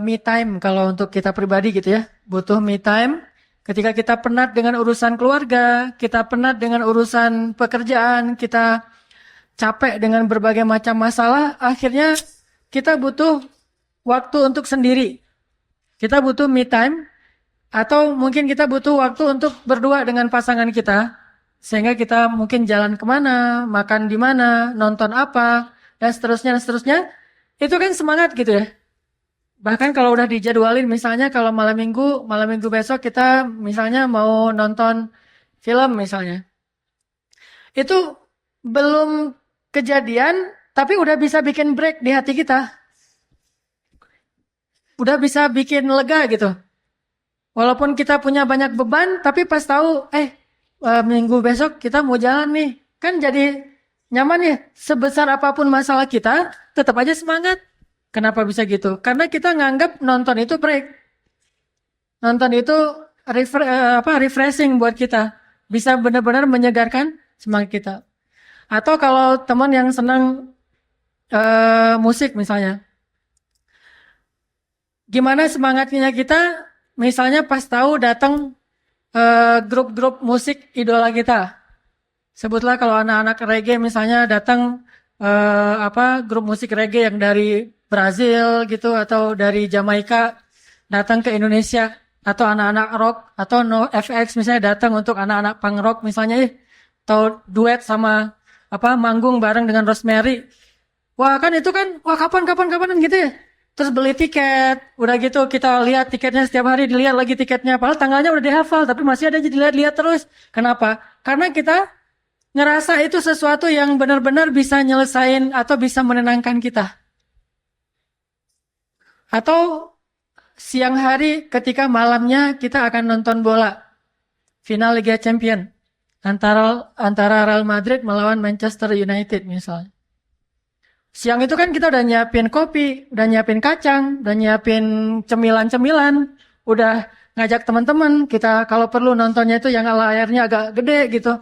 Speaker 1: me time kalau untuk kita pribadi gitu ya, butuh me time ketika kita penat dengan urusan keluarga, kita penat dengan urusan pekerjaan, kita capek dengan berbagai macam masalah, akhirnya kita butuh waktu untuk sendiri. Kita butuh me time atau mungkin kita butuh waktu untuk berdua dengan pasangan kita, sehingga kita mungkin jalan kemana, makan di mana, nonton apa, dan seterusnya. Itu kan semangat gitu ya. Bahkan kalau udah dijadwalin, misalnya kalau malam minggu besok kita misalnya mau nonton film misalnya. Itu belum kejadian, tapi udah bisa bikin break di hati kita. Udah bisa bikin lega gitu. Walaupun kita punya banyak beban, tapi pas tahu, minggu besok kita mau jalan nih. Kan jadi nyaman ya. Sebesar apapun masalah kita, tetap aja semangat. Kenapa bisa gitu? Karena kita nganggap nonton itu break. Nonton itu refreshing buat kita. Bisa benar-benar menyegarkan semangat kita. Atau kalau teman yang senang musik misalnya. Gimana semangatnya kita, misalnya pas tahu datang grup-grup musik idola kita. Sebutlah kalau anak-anak reggae misalnya datang grup musik reggae yang dari Brazil gitu atau dari Jamaika datang ke Indonesia, atau anak-anak rock atau No FX misalnya datang untuk anak-anak punk rock misalnya, atau duet sama manggung bareng dengan Rosemary. Wah kan itu kan, wah kapan gitu ya. Terus beli tiket, udah gitu kita lihat tiketnya setiap hari, dilihat lagi tiketnya. Padahal tanggalnya udah dihafal, tapi masih ada dilihat-lihat terus. Kenapa? Karena kita ngerasa itu sesuatu yang benar-benar bisa nyelesain atau bisa menenangkan kita. Atau siang hari ketika malamnya kita akan nonton bola. Final Liga Champion. Antara Real Madrid melawan Manchester United misalnya. Siang itu kan kita udah nyiapin kopi, udah nyiapin kacang, udah nyiapin cemilan-cemilan, udah ngajak teman-teman, kita kalau perlu nontonnya itu yang layarnya agak gede gitu.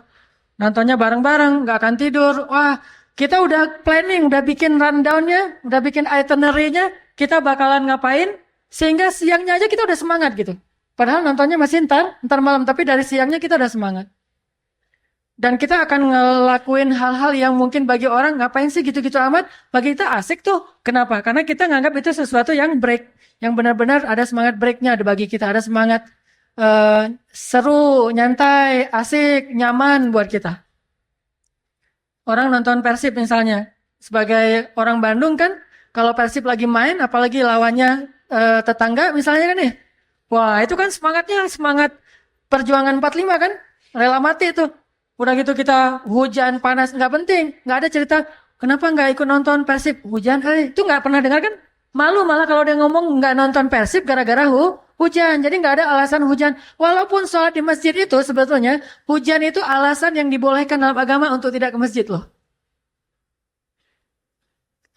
Speaker 1: Nontonnya bareng-bareng, gak akan tidur. Wah, kita udah planning, udah bikin rundown-nya, udah bikin itinerary-nya, kita bakalan ngapain, sehingga siangnya aja kita udah semangat gitu. Padahal nontonnya masih ntar malam, tapi dari siangnya kita udah semangat. Dan kita akan ngelakuin hal-hal yang mungkin bagi orang ngapain sih gitu-gitu amat, bagi kita asik tuh. Kenapa? Karena kita nganggap itu sesuatu yang break, yang benar-benar ada semangat breaknya, ada bagi kita ada semangat seru, nyantai, asik, nyaman buat kita. Orang nonton Persib misalnya, sebagai orang Bandung kan, kalau Persib lagi main, apalagi lawannya tetangga misalnya kan nih, wah itu kan semangatnya semangat perjuangan 45 kan, rela mati tuh. Udah gitu kita hujan, panas, nggak penting. Nggak ada cerita, kenapa nggak ikut nonton Persib? Hujan, itu nggak pernah dengar kan? Malu malah kalau dia ngomong nggak nonton Persib gara-gara hujan. Jadi nggak ada alasan hujan. Walaupun sholat di masjid itu sebetulnya, hujan itu alasan yang dibolehkan dalam agama untuk tidak ke masjid loh.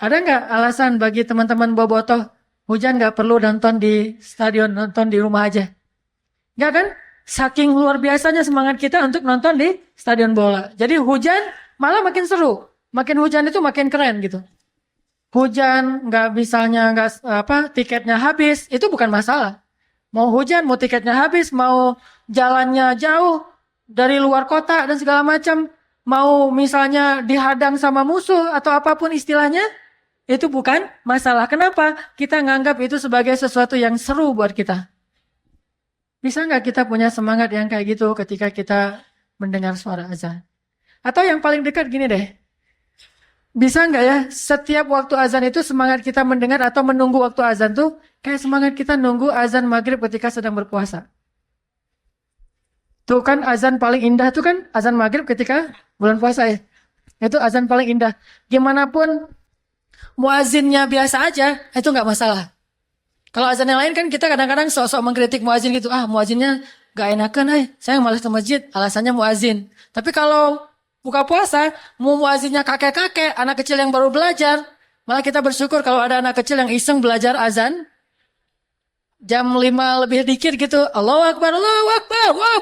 Speaker 1: Ada nggak alasan bagi teman-teman bobotoh, hujan nggak perlu nonton di stadion, nonton di rumah aja? Nggak kan? Saking luar biasanya semangat kita untuk nonton di stadion bola. Jadi hujan malah makin seru. Makin hujan itu makin keren gitu. Hujan tiketnya habis, itu bukan masalah. Mau hujan, mau tiketnya habis, mau jalannya jauh dari luar kota dan segala macam, mau misalnya dihadang sama musuh atau apapun istilahnya, itu bukan masalah. Kenapa? Kita nganggap itu sebagai sesuatu yang seru buat kita. Bisa nggak kita punya semangat yang kayak gitu ketika kita mendengar suara azan? Atau yang paling dekat gini deh. Bisa nggak ya setiap waktu azan itu semangat kita mendengar atau menunggu waktu azan tuh kayak semangat kita nunggu azan maghrib ketika sedang berpuasa. Tuh kan azan paling indah tuh kan azan maghrib ketika bulan puasa ya. Itu azan paling indah. Gimana pun muazinnya biasa aja, itu nggak masalah. Kalau azan yang lain kan kita kadang-kadang sok-sok mengkritik muazin gitu. Muazinnya gak enakan, saya malas ke masjid, alasannya muazin. Tapi kalau buka puasa, mau muazinnya kakek-kakek, anak kecil yang baru belajar, malah kita bersyukur kalau ada anak kecil yang iseng belajar azan, jam 5 lebih dikit gitu, Allahu Akbar, wah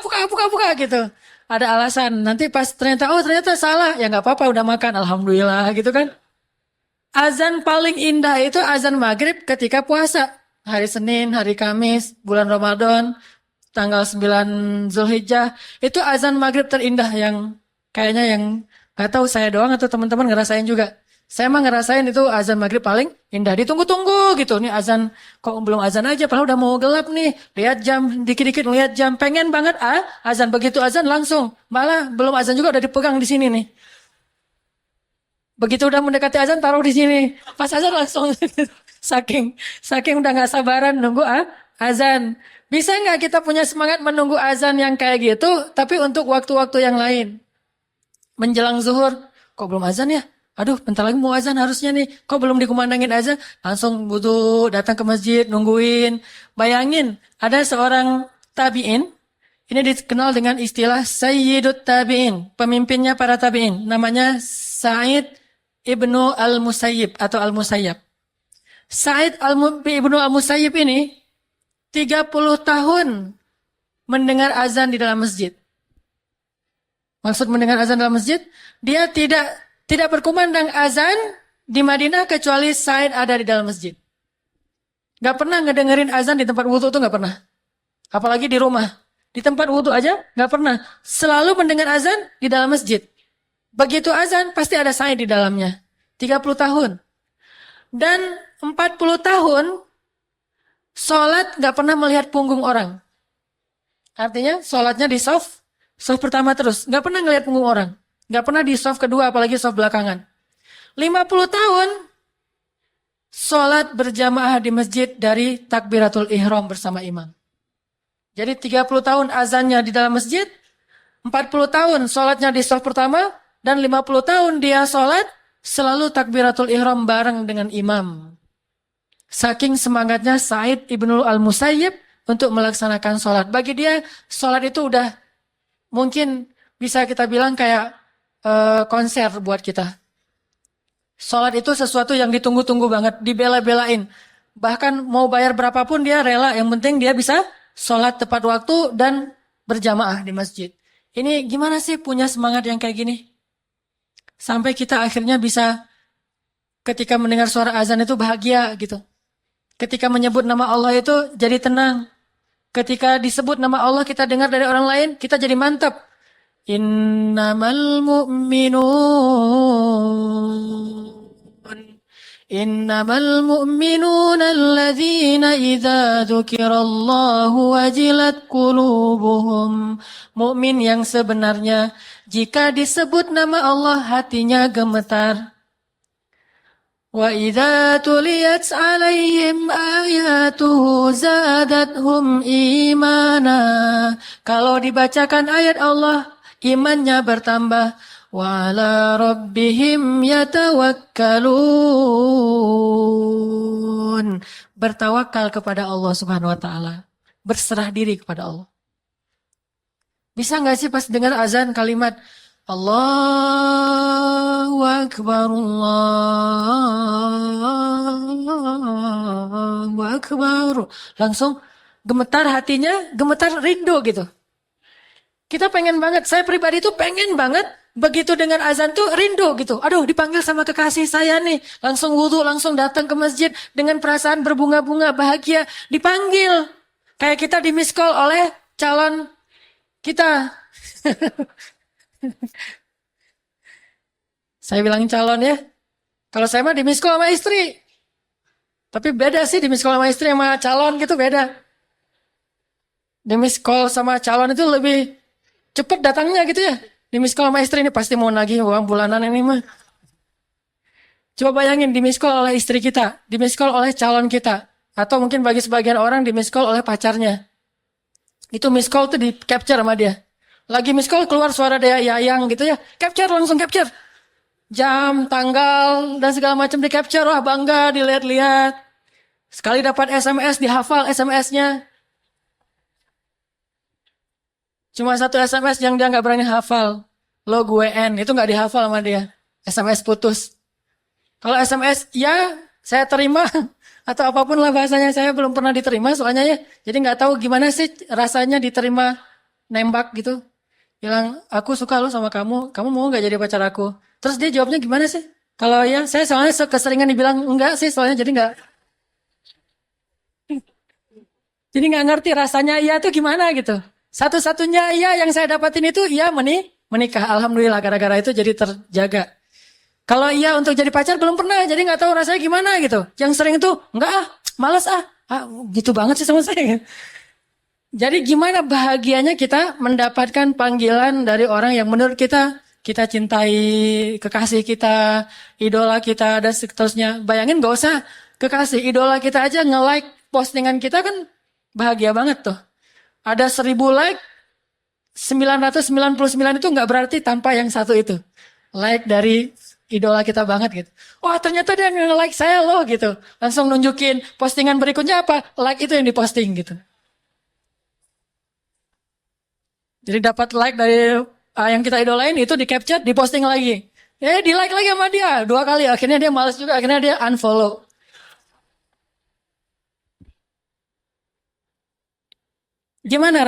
Speaker 1: buka gitu. Ada alasan, nanti pas ternyata salah, ya gak apa-apa udah makan, alhamdulillah gitu kan. Azan paling indah itu azan maghrib ketika puasa. Hari Senin, hari Kamis, bulan Ramadan, tanggal 9 Zulhijjah, itu azan maghrib terindah yang kayaknya yang gak tahu saya doang atau teman-teman ngerasain juga. Saya mah ngerasain itu azan maghrib paling indah, ditunggu-tunggu gitu. Nih azan, kok belum azan aja, padahal udah mau gelap nih. Lihat jam, dikit-dikit lihat jam, pengen banget azan, begitu azan langsung. Malah belum azan juga udah dipegang di sini nih. Begitu udah mendekati azan taruh di sini. Pas azan langsung saking udah nggak sabaran nunggu azan. Bisa nggak kita punya semangat menunggu azan yang kayak gitu, tapi untuk waktu-waktu yang lain? Menjelang zuhur, kok belum azan ya? Aduh, bentar lagi mau azan harusnya nih. Kok belum dikumandangin azan? Langsung butuh datang ke masjid, nungguin. Bayangin, ada seorang tabi'in. Ini dikenal dengan istilah Sayyidut Tabi'in. Pemimpinnya para tabi'in. Namanya Sa'id Ibnu Al-Musayyib atau Al-Musayyab. Sa'id Ibnu Al-Musayyib ini 30 tahun mendengar azan di dalam masjid. Maksud mendengar azan dalam masjid, dia tidak berkumandang azan di Madinah kecuali Sa'id ada di dalam masjid. Gak pernah ngedengerin azan di tempat wudhu tuh gak pernah. Apalagi di rumah. Di tempat wudhu aja gak pernah. Selalu mendengar azan di dalam masjid. Begitu azan pasti ada saya di dalamnya. 30 tahun. Dan 40 tahun sholat gak pernah melihat punggung orang. Artinya sholatnya di soft pertama terus. Gak pernah ngelihat punggung orang. Gak pernah di soft kedua apalagi soft belakangan. 50 tahun sholat berjamaah di masjid dari takbiratul ihram bersama imam. Jadi 30 tahun azannya di dalam masjid, 40 tahun sholatnya di soft pertama, dan 50 tahun dia sholat selalu takbiratul ihram bareng dengan imam. Saking semangatnya Sa'id ibnu al-Musayyib untuk melaksanakan sholat. Bagi dia sholat itu udah mungkin bisa kita bilang kayak konser buat kita. Sholat itu sesuatu yang ditunggu-tunggu banget, dibela-belain. Bahkan mau bayar berapapun dia rela, yang penting dia bisa sholat tepat waktu dan berjamaah di masjid. Ini gimana sih punya semangat yang kayak gini? Sampai kita akhirnya bisa ketika mendengar suara azan itu bahagia gitu. Ketika menyebut nama Allah itu jadi tenang. Ketika disebut nama Allah kita dengar dari orang lain, kita jadi mantap. Innamal mu'minun alladzina idza dzukirallahu wajilat qulubuhum. Mukmin yang sebenarnya jika disebut nama Allah hatinya gemetar. Wa idza tuliyat 'alaihim ayatuhu zadathum imana. Kalau dibacakan ayat Allah, imannya bertambah. Wa 'ala rabbihim yatawakkalun. Bertawakal kepada Allah Subhanahu wa taala. Berserah diri kepada Allah. Bisa enggak sih pas dengar azan kalimat Allahu Akbar, Allahu Akbar. Langsung gemetar hatinya, gemetar rindu gitu. Kita pengen banget, saya pribadi tuh pengen banget, begitu dengan azan tuh rindu gitu. Aduh dipanggil sama kekasih saya nih, langsung wudhu, langsung datang ke masjid dengan perasaan berbunga-bunga, bahagia. Dipanggil, kayak kita di miss call oleh calon kita. Saya bilang calon ya. Kalau saya mah di miss call sama istri. Tapi beda sih di miss call sama istri sama calon gitu beda. Di miss call sama calon itu lebih cepet datangnya gitu ya. Di miss call sama istri ini pasti mau nagih uang bulanan ini mah. Coba bayangin di miss call oleh istri kita. Di miss call oleh calon kita. Atau mungkin bagi sebagian orang di miss call oleh pacarnya. Itu miss call tuh di capture sama dia. Lagi miss call keluar suara dia Yayang gitu ya. Capture, langsung capture. Jam, tanggal, dan segala macam di capture. Wah bangga dilihat-lihat. Sekali dapat SMS, dihafal SMS-nya. Cuma satu SMS yang dia gak berani hafal. Lo gue N, itu gak dihafal sama dia. SMS putus. Kalau SMS, ya saya terima. Atau apapun lah bahasanya, saya belum pernah diterima soalnya ya. Jadi gak tahu gimana sih rasanya diterima nembak gitu. Bilang, aku suka lo sama kamu mau gak jadi pacar aku? Terus dia jawabnya gimana sih? Kalau ya, saya soalnya keseringan dibilang enggak sih, soalnya jadi gak ngerti rasanya iya tuh gimana gitu. Satu-satunya iya yang saya dapatin itu iya menikah. Alhamdulillah gara-gara itu jadi terjaga. Kalau iya untuk jadi pacar belum pernah, jadi gak tahu rasanya gimana gitu. Yang sering tuh, enggak malas gitu banget sih sama saya. Jadi gimana bahagianya kita mendapatkan panggilan dari orang yang menurut kita cintai, kekasih kita, idola kita, dan seterusnya. Bayangin gak usah kekasih, idola kita aja nge-like postingan kita kan bahagia banget tuh. Ada 1000 like, 999 itu gak berarti tanpa yang satu itu. Like dari idola kita banget gitu. Wah ternyata dia nge-like saya loh gitu. Langsung nunjukin postingan berikutnya apa, like itu yang diposting gitu. Jadi dapat like dari yang kita idolain itu di capture, diposting lagi. Di like lagi sama dia 2 kali. Akhirnya dia malas juga, akhirnya dia unfollow. Gimana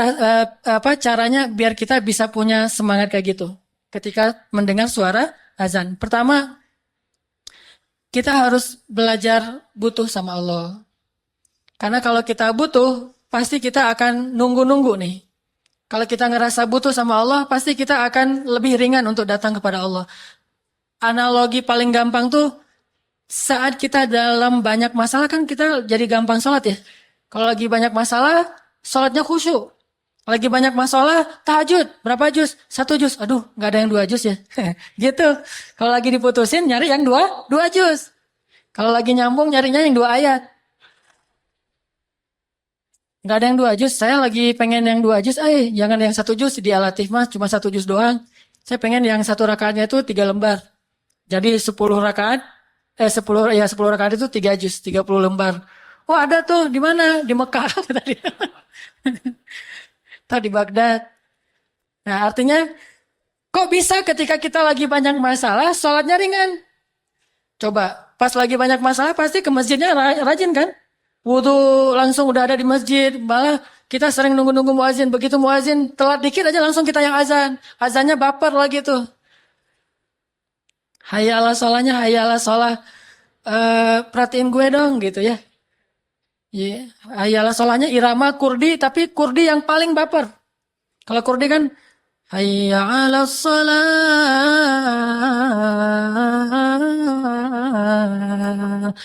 Speaker 1: caranya biar kita bisa punya semangat kayak gitu ketika mendengar suara azan? Pertama, kita harus belajar butuh sama Allah. Karena kalau kita butuh, pasti kita akan nunggu-nunggu nih. Kalau kita ngerasa butuh sama Allah, pasti kita akan lebih ringan untuk datang kepada Allah. Analogi paling gampang tuh, saat kita dalam banyak masalah kan kita jadi gampang sholat ya. Kalau lagi banyak masalah, sholatnya khusyuk. Lagi banyak masalah, tahajud. Berapa juz? 1 juz. Aduh, nggak ada yang 2 juz ya. Gitu. Kalau lagi diputusin, nyari yang dua juz. Kalau lagi nyambung, nyarinya yang 2 ayat. Nggak ada yang 2 juz. Saya lagi pengen yang 2 juz. Jangan yang 1 juz. Di Al-Latif mah cuma 1 juz doang. Saya pengen yang 1 rakaatnya itu 3 lembar. Jadi 10 rakaat. 10 rakaat itu 3 juz. 30 lembar. Oh ada tuh. Di mana? Di Mekah. Tadi. Atau di Baghdad. Nah artinya, kok bisa ketika kita lagi banyak masalah, sholatnya ringan? Coba, pas lagi banyak masalah pasti ke masjidnya rajin kan? Wudhu langsung udah ada di masjid. Malah kita sering nunggu-nunggu muazin. Begitu muazin telat dikit aja langsung kita yang azan. Azannya baper lagi tuh. Hayya ala sholahnya, hayya ala sholah. Perhatiin gue dong gitu ya. Yeah. Hayya ala sholahnya irama kurdi, tapi kurdi yang paling baper. Kalau kurdi kan hayya ala sholah.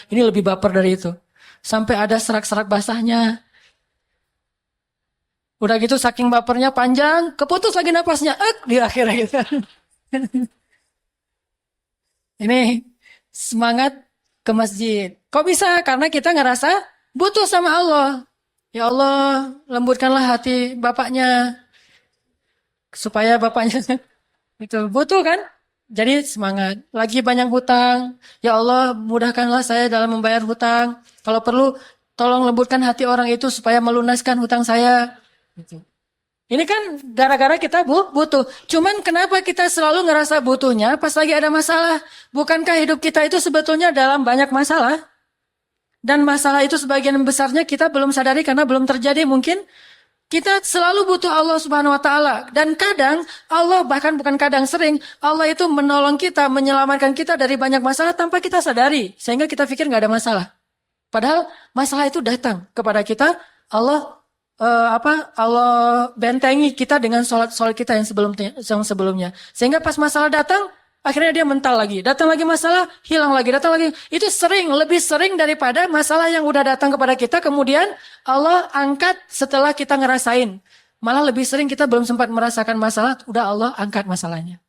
Speaker 1: Ini lebih baper dari itu. Sampai ada serak-serak basahnya. Udah gitu saking bapernya panjang, keputus lagi napasnya. Di akhirnya gitu. Ini semangat ke masjid. Kok bisa? Karena kita ngerasa butuh sama Allah. Ya Allah, lembutkanlah hati bapaknya. Supaya bapaknya itu butuh kan? Jadi semangat. Lagi banyak hutang. Ya Allah, mudahkanlah saya dalam membayar hutang. Kalau perlu, tolong lembutkan hati orang itu supaya melunaskan hutang saya. Gitu. Ini kan gara-gara kita butuh. Cuman kenapa kita selalu ngerasa butuhnya pas lagi ada masalah? Bukankah hidup kita itu sebetulnya dalam banyak masalah? Dan masalah itu sebagian besarnya kita belum sadari karena belum terjadi mungkin. Kita selalu butuh Allah Subhanahu wa Ta'ala. Dan kadang Allah, bahkan bukan kadang, sering Allah itu menolong kita, menyelamatkan kita dari banyak masalah tanpa kita sadari. Sehingga kita pikir nggak ada masalah. Padahal masalah itu datang kepada kita. Allah Allah bentengi kita dengan sholat kita yang sebelumnya. Sehingga pas masalah datang, akhirnya dia mental lagi. Datang lagi masalah, hilang lagi. Datang lagi. Itu lebih sering daripada masalah yang udah datang kepada kita. Kemudian Allah angkat setelah kita ngerasain. Malah lebih sering kita belum sempat merasakan masalah, udah Allah angkat masalahnya.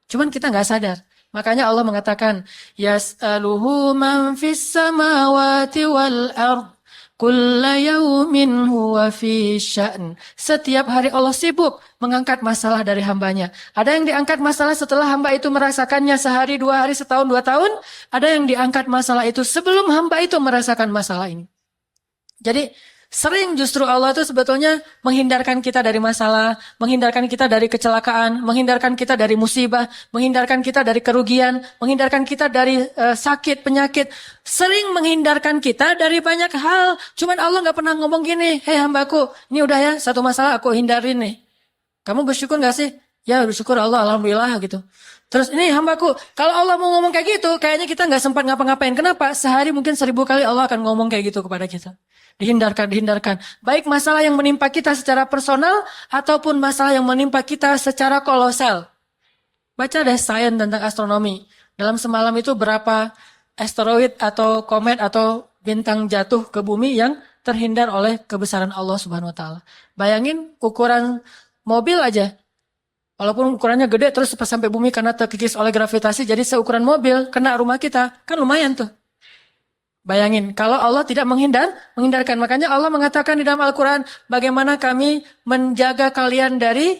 Speaker 1: Cuman kita nggak sadar. Makanya Allah mengatakan, Yas'aluhu man fis samawati wal ard. Kulla yaumin huwa fi sya'n. Setiap hari Allah sibuk mengangkat masalah dari hambanya. Ada yang diangkat masalah setelah hamba itu merasakannya sehari, 2 hari, setahun, 2 tahun. Ada yang diangkat masalah itu sebelum hamba itu merasakan masalah ini. Jadi sering justru Allah itu sebetulnya menghindarkan kita dari masalah, menghindarkan kita dari kecelakaan, menghindarkan kita dari musibah, menghindarkan kita dari kerugian, menghindarkan kita dari sakit, penyakit. Sering menghindarkan kita dari banyak hal. Cuman Allah nggak pernah ngomong gini, hei hambaku, ini udah ya, satu masalah aku hindarin nih. Kamu bersyukur nggak sih? Ya bersyukur Allah, alhamdulillah gitu. Terus ini hambaku, kalau Allah mau ngomong kayak gitu, kayaknya kita nggak sempat ngapa-ngapain. Kenapa? Sehari mungkin 1000 kali Allah akan ngomong kayak gitu kepada kita. Dihindarkan. Baik masalah yang menimpa kita secara personal, ataupun masalah yang menimpa kita secara kolosal. Baca deh sains tentang astronomi. Dalam semalam itu berapa asteroid atau komet atau bintang jatuh ke bumi yang terhindar oleh kebesaran Allah Subhanahu wa Ta'ala. Bayangin ukuran mobil aja. Walaupun ukurannya gede terus pas sampai bumi karena terkikis oleh gravitasi jadi seukuran mobil kena rumah kita. Kan lumayan tuh. Bayangin kalau Allah tidak menghindarkan. Makanya Allah mengatakan di dalam Al-Quran bagaimana kami menjaga kalian dari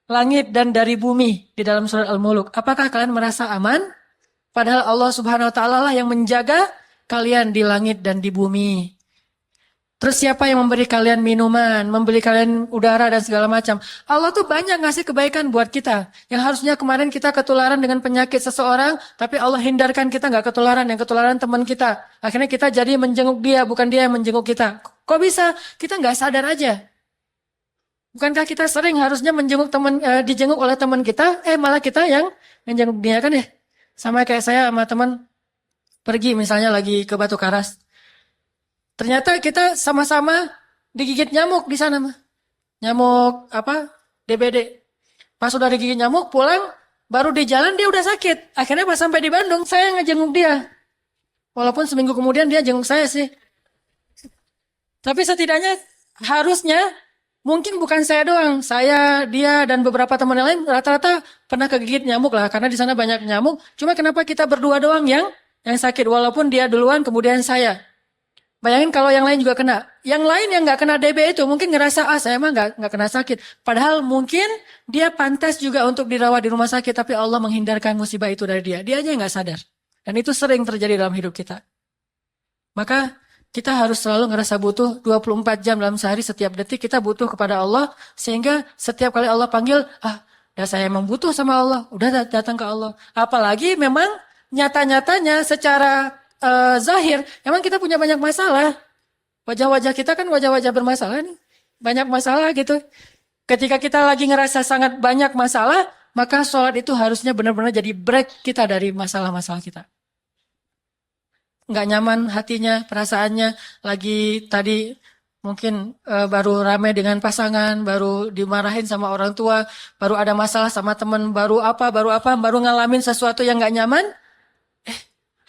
Speaker 1: langit dan dari bumi di dalam surat Al-Muluk. Apakah kalian merasa aman? Padahal Allah Subhanahu wa Ta'ala lah yang menjaga kalian di langit dan di bumi. Terus siapa yang memberi kalian minuman, memberi kalian udara dan segala macam. Allah tuh banyak ngasih kebaikan buat kita. Yang harusnya kemarin kita ketularan dengan penyakit seseorang, tapi Allah hindarkan kita nggak ketularan, yang ketularan teman kita. Akhirnya kita jadi menjenguk dia, bukan dia yang menjenguk kita. Kok bisa? Kita nggak sadar aja. Bukankah kita sering harusnya menjenguk dijenguk oleh teman kita, malah kita yang menjenguk dia kan ya? Sama kayak saya sama teman pergi misalnya lagi ke Batu Karas. Ternyata kita sama-sama digigit nyamuk di sana mah. Nyamuk apa? DBD. Pas udah digigit nyamuk, pulang, baru di jalan dia udah sakit. Akhirnya pas sampai di Bandung, saya ngejenguk dia. Walaupun seminggu kemudian dia jenguk saya sih. Tapi setidaknya harusnya mungkin bukan saya doang. Saya, dia, dan beberapa teman yang lain rata-rata pernah kegigit nyamuk lah. Karena di sana banyak nyamuk. Cuma kenapa kita berdua doang yang sakit. Walaupun dia duluan kemudian saya. Bayangin kalau yang lain juga kena. Yang lain yang nggak kena DB itu mungkin ngerasa, saya mah nggak kena sakit. Padahal mungkin dia pantas juga untuk dirawat di rumah sakit. Tapi Allah menghindarkan musibah itu dari dia. Dia aja nggak sadar. Dan itu sering terjadi dalam hidup kita. Maka kita harus selalu ngerasa butuh 24 jam dalam sehari, setiap detik kita butuh kepada Allah. Sehingga setiap kali Allah panggil, ya saya emang butuh sama Allah. Udah datang ke Allah. Apalagi memang nyata-nyatanya secara zahir, emang kita punya banyak masalah. Wajah-wajah kita kan wajah-wajah bermasalah nih. Banyak masalah gitu. Ketika kita lagi ngerasa sangat banyak masalah, maka sholat itu harusnya benar-benar jadi break kita dari masalah-masalah kita. Nggak nyaman hatinya, perasaannya, lagi tadi mungkin baru ramai dengan pasangan, baru dimarahin sama orang tua, baru ada masalah sama teman, baru ngalamin sesuatu yang nggak nyaman.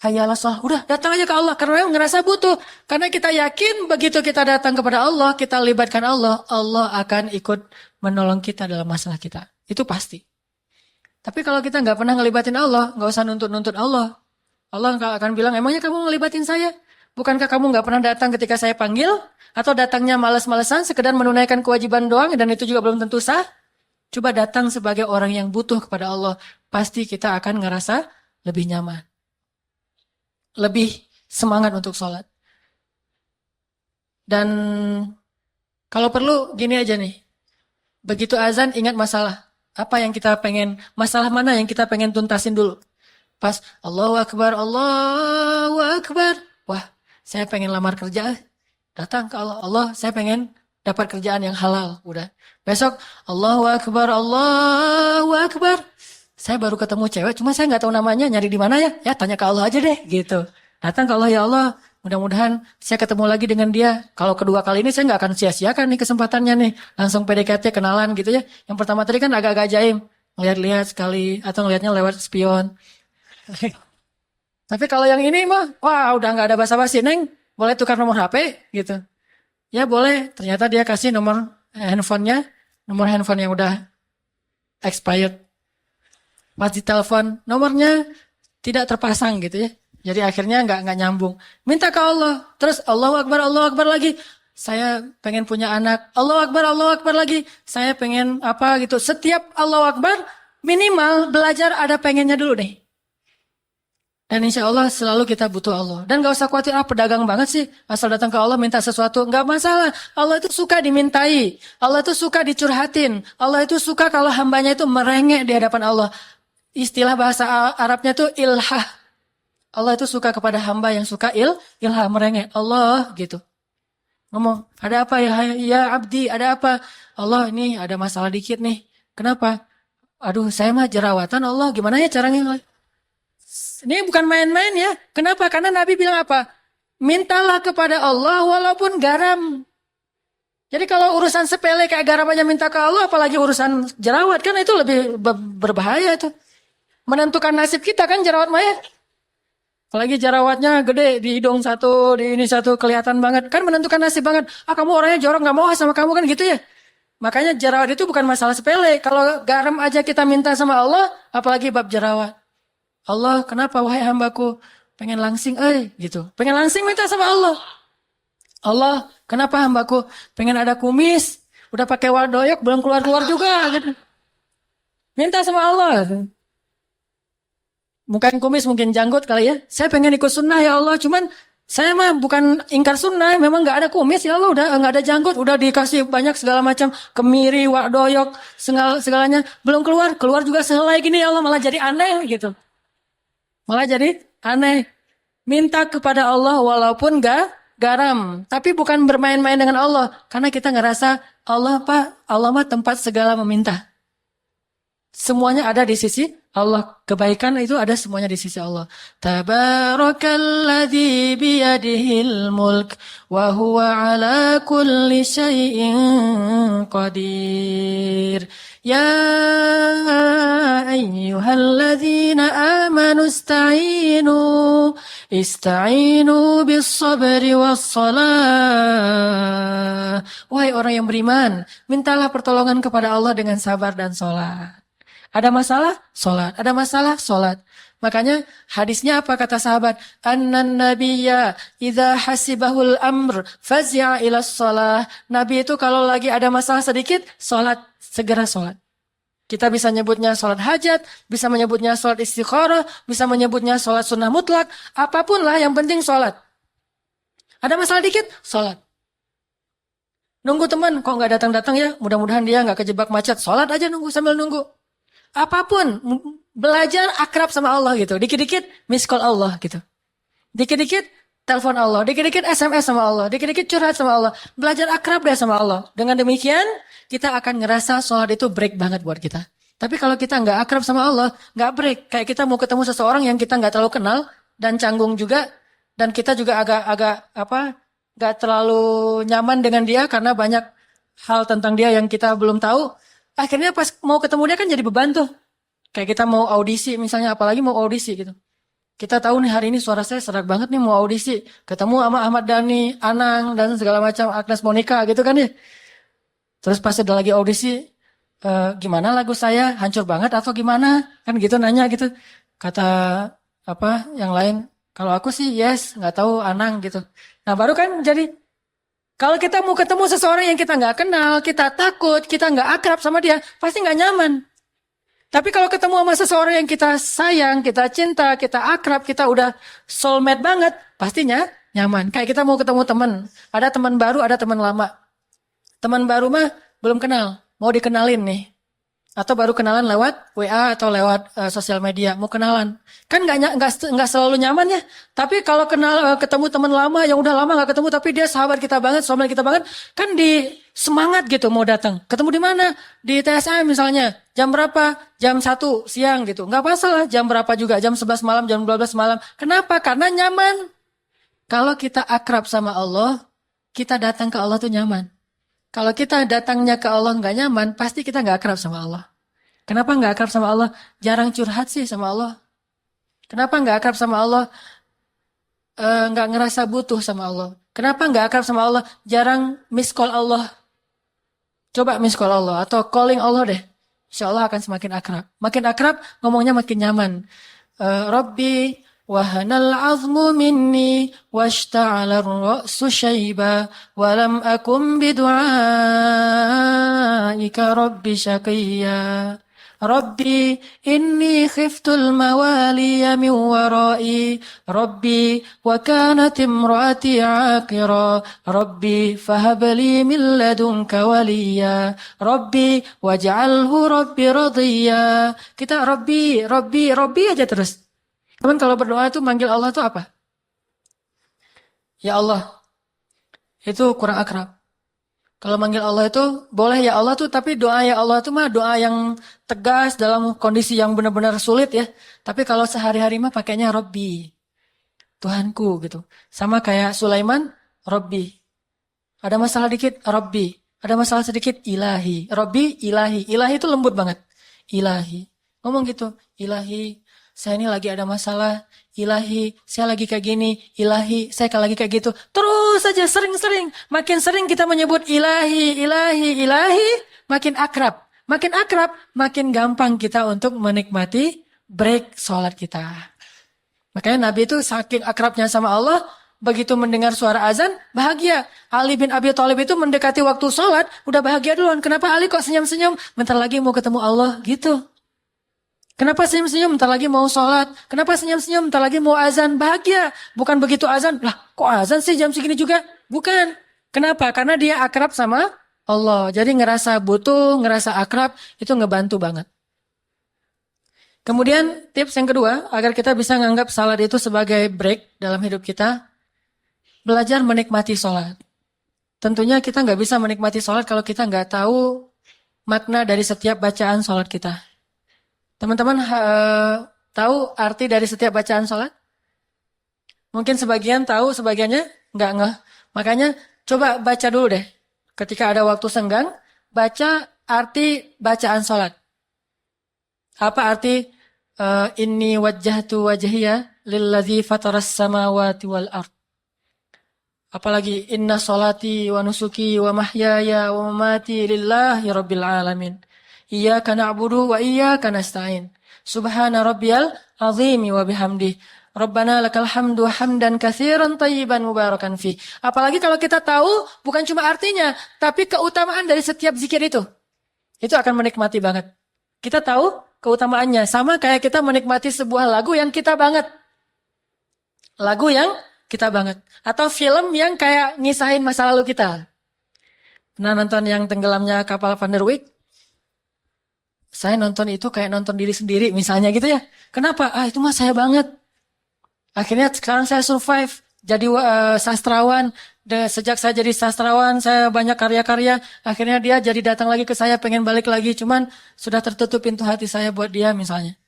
Speaker 1: Hayalah sholat, udah datang aja ke Allah, karena memang ngerasa butuh. Karena kita yakin begitu kita datang kepada Allah, kita libatkan Allah, Allah akan ikut menolong kita dalam masalah kita. Itu pasti. Tapi kalau kita nggak pernah ngelibatin Allah, nggak usah nuntut-nuntut Allah. Allah akan bilang, emangnya kamu ngelibatin saya? Bukankah kamu nggak pernah datang ketika saya panggil? Atau datangnya malas-malesan, sekedar menunaikan kewajiban doang, dan itu juga belum tentu sah? Coba datang sebagai orang yang butuh kepada Allah. Pasti kita akan ngerasa lebih nyaman. Lebih semangat untuk sholat. Dan kalau perlu gini aja nih. Begitu azan ingat masalah. Apa yang kita pengen, masalah mana yang kita pengen tuntasin dulu. Pas Allahu Akbar, Allahu Akbar. Wah, saya pengen lamar kerja. Datang ke Allah. Allah, saya pengen dapat kerjaan yang halal. Udah. Besok Allahu Akbar, Allahu Akbar. Saya baru ketemu cewek, cuma saya nggak tahu namanya, nyari di mana ya? Ya tanya ke Allah aja deh, gitu. Datang ke Allah, ya Allah, mudah-mudahan saya ketemu lagi dengan dia. Kalau kedua kali ini saya nggak akan sia-siakan nih kesempatannya nih. Langsung PDKT, kenalan gitu ya. Yang pertama tadi kan agak-agak jaim. Ngeliat-lihat sekali, atau ngelihatnya lewat spion. Tapi kalau yang ini mah, wah udah nggak ada basa-basi. Neng, boleh tukar nomor HP? Gitu. Ya boleh, ternyata dia kasih nomor handphonenya, nomor handphone yang udah expired. Pas ditelepon, nomornya tidak terpasang gitu ya. Jadi akhirnya nggak nyambung. Minta ke Allah. Terus Allahu Akbar lagi. Saya pengen punya anak. Allahu Akbar lagi. Saya pengen apa gitu. Setiap Allahu Akbar, minimal belajar ada pengennya dulu deh. Dan insya Allah selalu kita butuh Allah. Dan gak usah khawatir, pedagang banget sih. Asal datang ke Allah minta sesuatu. Gak masalah. Allah itu suka dimintai. Allah itu suka dicurhatin. Allah itu suka kalau hambanya itu merengek di hadapan Allah. Istilah bahasa Arabnya itu ilhah. Allah itu suka kepada hamba yang suka ilhah, merengek. Allah gitu. Ngomong, ada apa ya abdi, ada apa? Allah ini ada masalah dikit nih. Kenapa? Aduh saya mah jerawatan Allah, gimana ya caranya? Ini bukan main-main ya. Kenapa? Karena Nabi bilang apa? Mintalah kepada Allah walaupun garam. Jadi kalau urusan sepele kayak garam aja minta ke Allah, apalagi urusan jerawat, kan itu lebih berbahaya itu. Menentukan nasib kita kan jerawat maya. Apalagi jerawatnya gede di hidung satu, di ini satu, kelihatan banget. Kan menentukan nasib banget. Kamu orangnya jorok, gak mau sama kamu kan gitu ya. Makanya jerawat itu bukan masalah sepele. Kalau garam aja kita minta sama Allah, apalagi bab jerawat. Allah, kenapa wahai hambaku pengen langsing, gitu. Pengen langsing minta sama Allah. Allah, kenapa hambaku pengen ada kumis, udah pakai wardoyok belum keluar-keluar juga gitu. Minta sama Allah. Bukan kumis, mungkin janggut kali ya. Saya pengen ikut sunnah ya Allah, cuman saya mah bukan ingkar sunnah, memang nggak ada kumis ya Allah, udah nggak ada janggut, udah dikasih banyak segala macam kemiri, wardoyok, segalanya belum keluar juga sehelai gini ya Allah, malah jadi aneh gitu. Malah jadi aneh. Minta kepada Allah walaupun gak garam. Tapi bukan bermain-main dengan Allah. Karena kita ngerasa Allah mah tempat segala meminta. Semuanya ada di sisi Allah. Kebaikan itu ada semuanya di sisi Allah. Tabarakalladzi biyadihil mulk wa huwa ala kulli syai'in qadir. Ya ayyuhalladzina amanu ista'inu bis sabri was salah. Wahai orang yang beriman, mintalah pertolongan kepada Allah dengan sabar dan sholat. Ada masalah? Sholat. Ada masalah? Sholat. Makanya hadisnya apa kata sahabat? Annan nabiyya idza hasibahul amr fazi'a ila sholah. Nabi itu kalau lagi ada masalah sedikit, sholat. Segera sholat. Kita bisa nyebutnya sholat hajat, bisa menyebutnya sholat istikharah, bisa menyebutnya sholat sunnah mutlak. Apapun lah, yang penting sholat. Ada masalah dikit? Sholat. Nunggu teman, kok nggak datang-datang ya? Mudah-mudahan dia nggak kejebak macet. Sholat aja nunggu sambil nunggu. Apapun, belajar akrab sama Allah gitu. Dikit-dikit miss call Allah gitu. Dikit-dikit telepon Allah, dikit-dikit SMS sama Allah, dikit-dikit curhat sama Allah. Belajar akrab deh sama Allah. Dengan demikian, kita akan ngerasa sholat itu break banget buat kita. Tapi kalau kita nggak akrab sama Allah, nggak break. Kayak kita mau ketemu seseorang yang kita nggak terlalu kenal, dan canggung juga, dan kita juga agak nggak terlalu nyaman dengan dia, karena banyak hal tentang dia yang kita belum tahu. Akhirnya pas mau ketemu dia kan jadi beban tuh. Kayak kita mau audisi misalnya, apalagi mau audisi gitu. Kita tahu nih hari ini suara saya serak banget nih mau audisi. Ketemu sama Ahmad Dhani, Anang, dan segala macam, Agnes Monica gitu kan ya. Terus pas udah lagi audisi, gimana lagu saya, hancur banget atau gimana? Kan gitu nanya gitu. Kata yang lain, kalau aku sih yes, nggak tahu Anang gitu. Nah baru kan jadi, kalau kita mau ketemu seseorang yang kita nggak kenal, kita takut, kita nggak akrab sama dia, pasti nggak nyaman. Tapi kalau ketemu sama seseorang yang kita sayang, kita cinta, kita akrab, kita udah soulmate banget, pastinya nyaman. Kayak kita mau ketemu teman, ada teman baru, ada teman lama. Teman baru mah belum kenal, mau dikenalin nih. Atau baru kenalan lewat WA atau lewat sosial media, mau kenalan. Kan nggak selalu nyaman ya. Tapi kalau ketemu teman lama yang udah lama nggak ketemu, tapi dia sahabat kita banget, soulmate kita banget, kan di semangat gitu mau datang. Ketemu di mana? Di TSM misalnya. Jam berapa? Jam 1 siang gitu. Nggak masalah. Jam berapa juga? Jam 11 malam, jam 12 malam. Kenapa? Karena nyaman. Kalau kita akrab sama Allah, kita datang ke Allah tuh nyaman. Kalau kita datangnya ke Allah nggak nyaman, pasti kita nggak akrab sama Allah. Kenapa nggak akrab sama Allah? Jarang curhat sih sama Allah. Kenapa nggak akrab sama Allah? Nggak ngerasa butuh sama Allah. Kenapa nggak akrab sama Allah? Jarang miss call Allah. Coba miss call Allah atau calling Allah deh. Insya Allah akan semakin akrab. Makin akrab, ngomongnya makin nyaman. Rabbi wahanal azmu minni washta'ala ar-ra'su syaiba walam akum bidu'aika rabbi syaqiyya. Rabbi inni khiftul mawaliya min warai Rabbi wa kanat imraati aqira Rabbi fahabli min ladunka waliya Rabbi waj'alhu Rabbi radiyya. Kita Rabbi aja terus. Teman kalau berdoa itu manggil Allah itu apa? Ya Allah. Itu kurang akrab. Kalau manggil Allah itu boleh ya Allah tuh, tapi doa ya Allah itu mah doa yang tegas dalam kondisi yang benar-benar sulit ya. Tapi kalau sehari-hari mah pakainya Rabbi, Tuhanku gitu. Sama kayak Sulaiman, Rabbi. Ada masalah dikit, Rabbi. Ada masalah sedikit, Ilahi. Rabbi, Ilahi. Ilahi itu lembut banget. Ilahi. Ngomong gitu, Ilahi. Saya ini lagi ada masalah, Ilahi, saya lagi kayak gini, Ilahi, saya lagi kayak gitu. Terus saja sering-sering, makin sering kita menyebut Ilahi, makin akrab. Makin akrab, makin gampang kita untuk menikmati break sholat kita. Makanya Nabi itu saking akrabnya sama Allah, begitu mendengar suara azan, bahagia. Ali bin Abi Thalib itu mendekati waktu sholat, udah bahagia duluan. Kenapa Ali kok senyum-senyum? Bentar lagi mau ketemu Allah, gitu. Kenapa senyum-senyum? Bentar lagi mau sholat. Kenapa senyum-senyum? Bentar lagi mau azan. Bahagia. Bukan begitu azan. Lah, kok azan sih jam segini juga? Bukan. Kenapa? Karena dia akrab sama Allah. Jadi ngerasa butuh, ngerasa akrab, itu ngebantu banget. Kemudian tips yang kedua, agar kita bisa menganggap salat itu sebagai break dalam hidup kita, belajar menikmati sholat. Tentunya kita nggak bisa menikmati sholat kalau kita nggak tahu makna dari setiap bacaan sholat kita. Teman-teman tahu arti dari setiap bacaan sholat? Mungkin sebagian tahu, sebagiannya nggak ngeh. Makanya coba baca dulu deh. Ketika ada waktu senggang, baca arti bacaan sholat. Apa arti inni wajjahtu wajhiya lilladzi fataras samawati wal ard. Apalagi inna sholati wa nusuki wa mahyaya wa mamati lillahi rabbil alamin. Iyyaka na'budu wa iyyaka nasta'in. Subhana rabbiyal azimi wa bihamdi. Rabbana lakal hamdu hamdan katsiran tayyiban mubarakan fi. Apalagi kalau kita tahu bukan cuma artinya, tapi keutamaan dari setiap zikir itu. Itu akan menikmati banget. Kita tahu keutamaannya. Sama kayak kita menikmati sebuah lagu yang kita banget. Lagu yang kita banget. Atau film yang kayak ngisahin masa lalu kita. Pernah nonton yang tenggelamnya kapal Van der Wijk? Saya nonton itu kayak nonton diri sendiri misalnya gitu ya. Kenapa? Itu mah saya banget. Akhirnya sekarang saya survive. Jadi sastrawan. Sejak saya jadi sastrawan, saya banyak karya-karya. Akhirnya dia jadi datang lagi ke saya, pengen balik lagi. Cuman sudah tertutup pintu hati saya buat dia misalnya.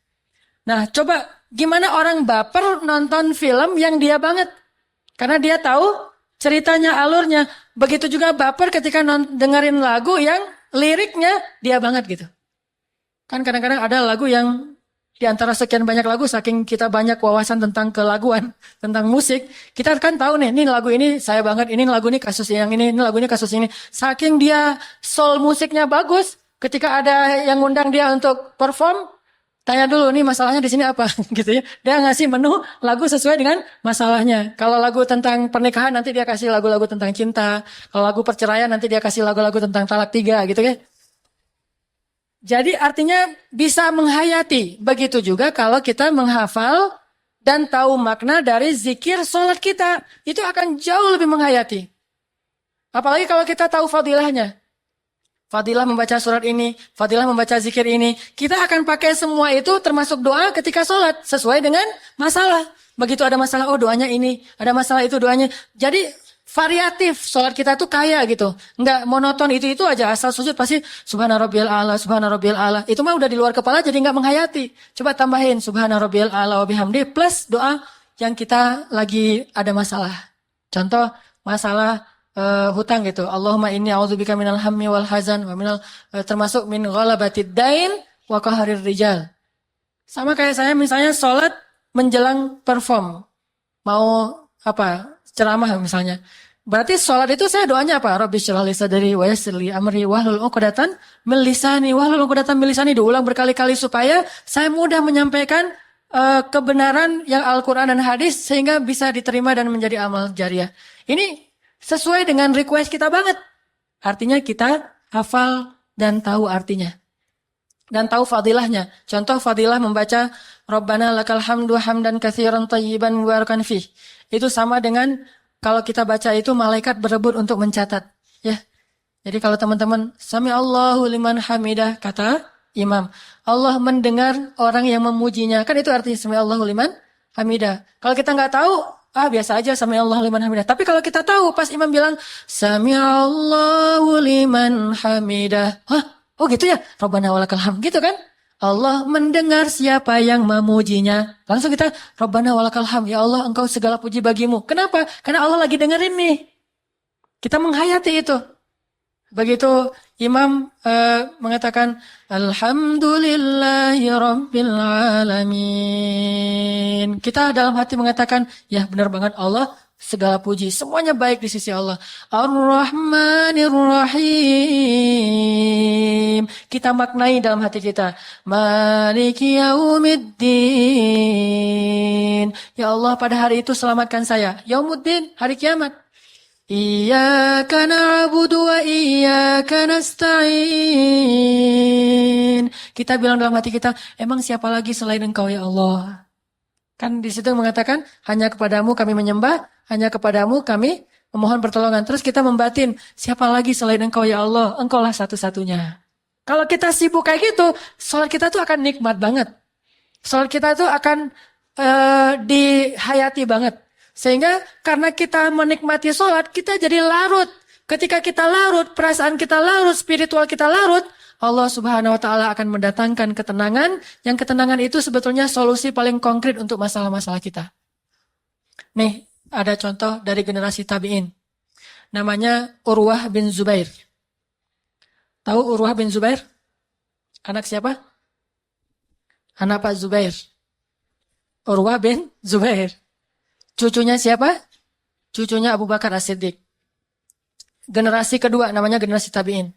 Speaker 1: Nah, coba gimana orang baper nonton film yang dia banget. Karena dia tahu ceritanya, alurnya. Begitu juga baper ketika dengerin lagu yang liriknya dia banget gitu. Kan kadang-kadang ada lagu yang di antara sekian banyak lagu, saking kita banyak wawasan tentang kelaguan, tentang musik, kita kan tahu nih, ini lagu ini saya banget, ini lagu ini kasus yang ini lagu ini kasus ini. Saking dia soul musiknya bagus, ketika ada yang ngundang dia untuk perform, tanya dulu nih masalahnya di sini apa gitu ya. Dia ngasih menu lagu sesuai dengan masalahnya. Kalau lagu tentang pernikahan nanti dia kasih lagu-lagu tentang cinta. Kalau lagu perceraian nanti dia kasih lagu-lagu tentang talak 3 gitu ya. Jadi artinya bisa menghayati. Begitu juga kalau kita menghafal dan tahu makna dari zikir sholat kita. Itu akan jauh lebih menghayati. Apalagi kalau kita tahu fadilahnya. Fadilah membaca surat ini, fadilah membaca zikir ini. Kita akan pakai semua itu termasuk doa ketika sholat. Sesuai dengan masalah. Begitu ada masalah, oh doanya ini. Ada masalah itu doanya. Jadi variatif. Sholat kita tuh kaya gitu. Nggak monoton itu aja. Asal sujud pasti subhana rabbiyal a'la, subhana rabbiyal a'la. Itu mah udah di luar kepala jadi nggak menghayati. Coba tambahin subhana rabbiyal a'la wa bihamdi plus doa yang kita lagi ada masalah. Contoh masalah hutang gitu. Allahumma inni a'udzubika minal hammi wal hazan wa minal termasuk min ghalabatid dain wa qaharir rijal. Sama kayak saya misalnya sholat menjelang perform. Mau apa? Ceramah misalnya. Berarti sholat itu saya doanya apa? Rabbi syrah li sadri wa yassir li amri wahlul 'uqdatam min lisani wahlul 'uqdatam min lisani, diulang berkali-kali supaya saya mudah menyampaikan kebenaran yang Al-Qur'an dan hadis sehingga bisa diterima dan menjadi amal jariah. Ini sesuai dengan request kita banget. Artinya kita hafal dan tahu artinya. Dan tahu fadilahnya. Contoh fadilah membaca Rabbana lakal hamdu hamdan katsiran tayyiban mubarakan fih. Itu sama dengan kalau kita baca itu malaikat berebut untuk mencatat. Ya. Jadi kalau teman-teman sami Allahu liman hamidah, kata imam, Allah mendengar orang yang memujinya. Kan itu artinya sami Allahu liman hamidah. Kalau kita nggak tahu, biasa aja sami Allahu liman hamidah. Tapi kalau kita tahu pas imam bilang sami Allahu liman hamidah. Oh gitu ya. Rabbana walakal hamd gitu kan? Allah mendengar siapa yang memujinya. Langsung kita Rabbana walakal hamd. Ya Allah, engkau segala puji bagimu. Kenapa? Karena Allah lagi dengerin nih. Kita menghayati itu. Begitu imam mengatakan alhamdulillahi rabbil alamin. Kita dalam hati mengatakan, ya benar banget Allah segala puji, semuanya baik di sisi Allah. Ar-Rahmanir Rahim. Kita maknai dalam hati kita. Maliki yaumiddin. Ya Allah, pada hari itu selamatkan saya. Yaumuddin, hari kiamat. Iyyaka na'budu wa iyyaka nasta'in. Kita bilang dalam hati kita, emang siapa lagi selain Engkau ya Allah? Kan di situ mengatakan, hanya kepadamu kami menyembah, hanya kepadamu kami memohon pertolongan. Terus kita membatin, siapa lagi selain Engkau ya Allah? Engkaulah satu-satunya. Kalau kita sibuk kayak gitu, sholat kita tuh akan nikmat banget. Sholat kita tuh akan dihayati banget. Sehingga karena kita menikmati sholat, kita jadi larut. Ketika kita larut, perasaan kita larut, spiritual kita larut, Allah Subhanahu wa taala akan mendatangkan ketenangan, yang ketenangan itu sebetulnya solusi paling konkret untuk masalah-masalah kita. Nih, ada contoh dari generasi tabi'in. Namanya Urwah bin Zubair. Tahu Urwah bin Zubair? Anak siapa? Anak Pak Zubair. Urwah bin Zubair. Cucunya siapa? Cucunya Abu Bakar As-Siddiq. Generasi kedua, namanya generasi tabi'in.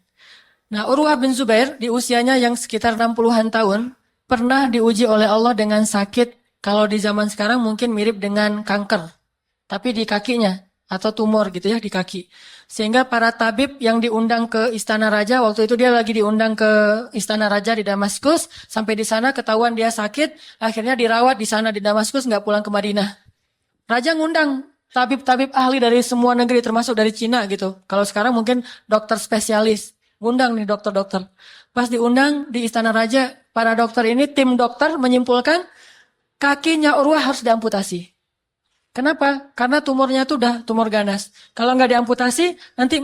Speaker 1: Nah, Urwah bin Zubair di usianya yang sekitar 60-an tahun pernah diuji oleh Allah dengan sakit, kalau di zaman sekarang mungkin mirip dengan kanker, tapi di kakinya atau tumor gitu ya di kaki. Sehingga para tabib yang diundang ke istana raja, waktu itu dia lagi diundang ke istana raja di Damaskus, sampai di sana ketahuan dia sakit, akhirnya dirawat di sana di Damaskus, nggak pulang ke Madinah. Raja ngundang tabib-tabib ahli dari semua negeri termasuk dari Cina gitu. Kalau sekarang mungkin dokter spesialis. Ngundang nih dokter-dokter. Pas diundang di istana raja, para dokter ini, tim dokter menyimpulkan kakinya Urwah harus diamputasi. Kenapa? Karena tumornya itu udah tumor ganas. Kalau nggak diamputasi, nanti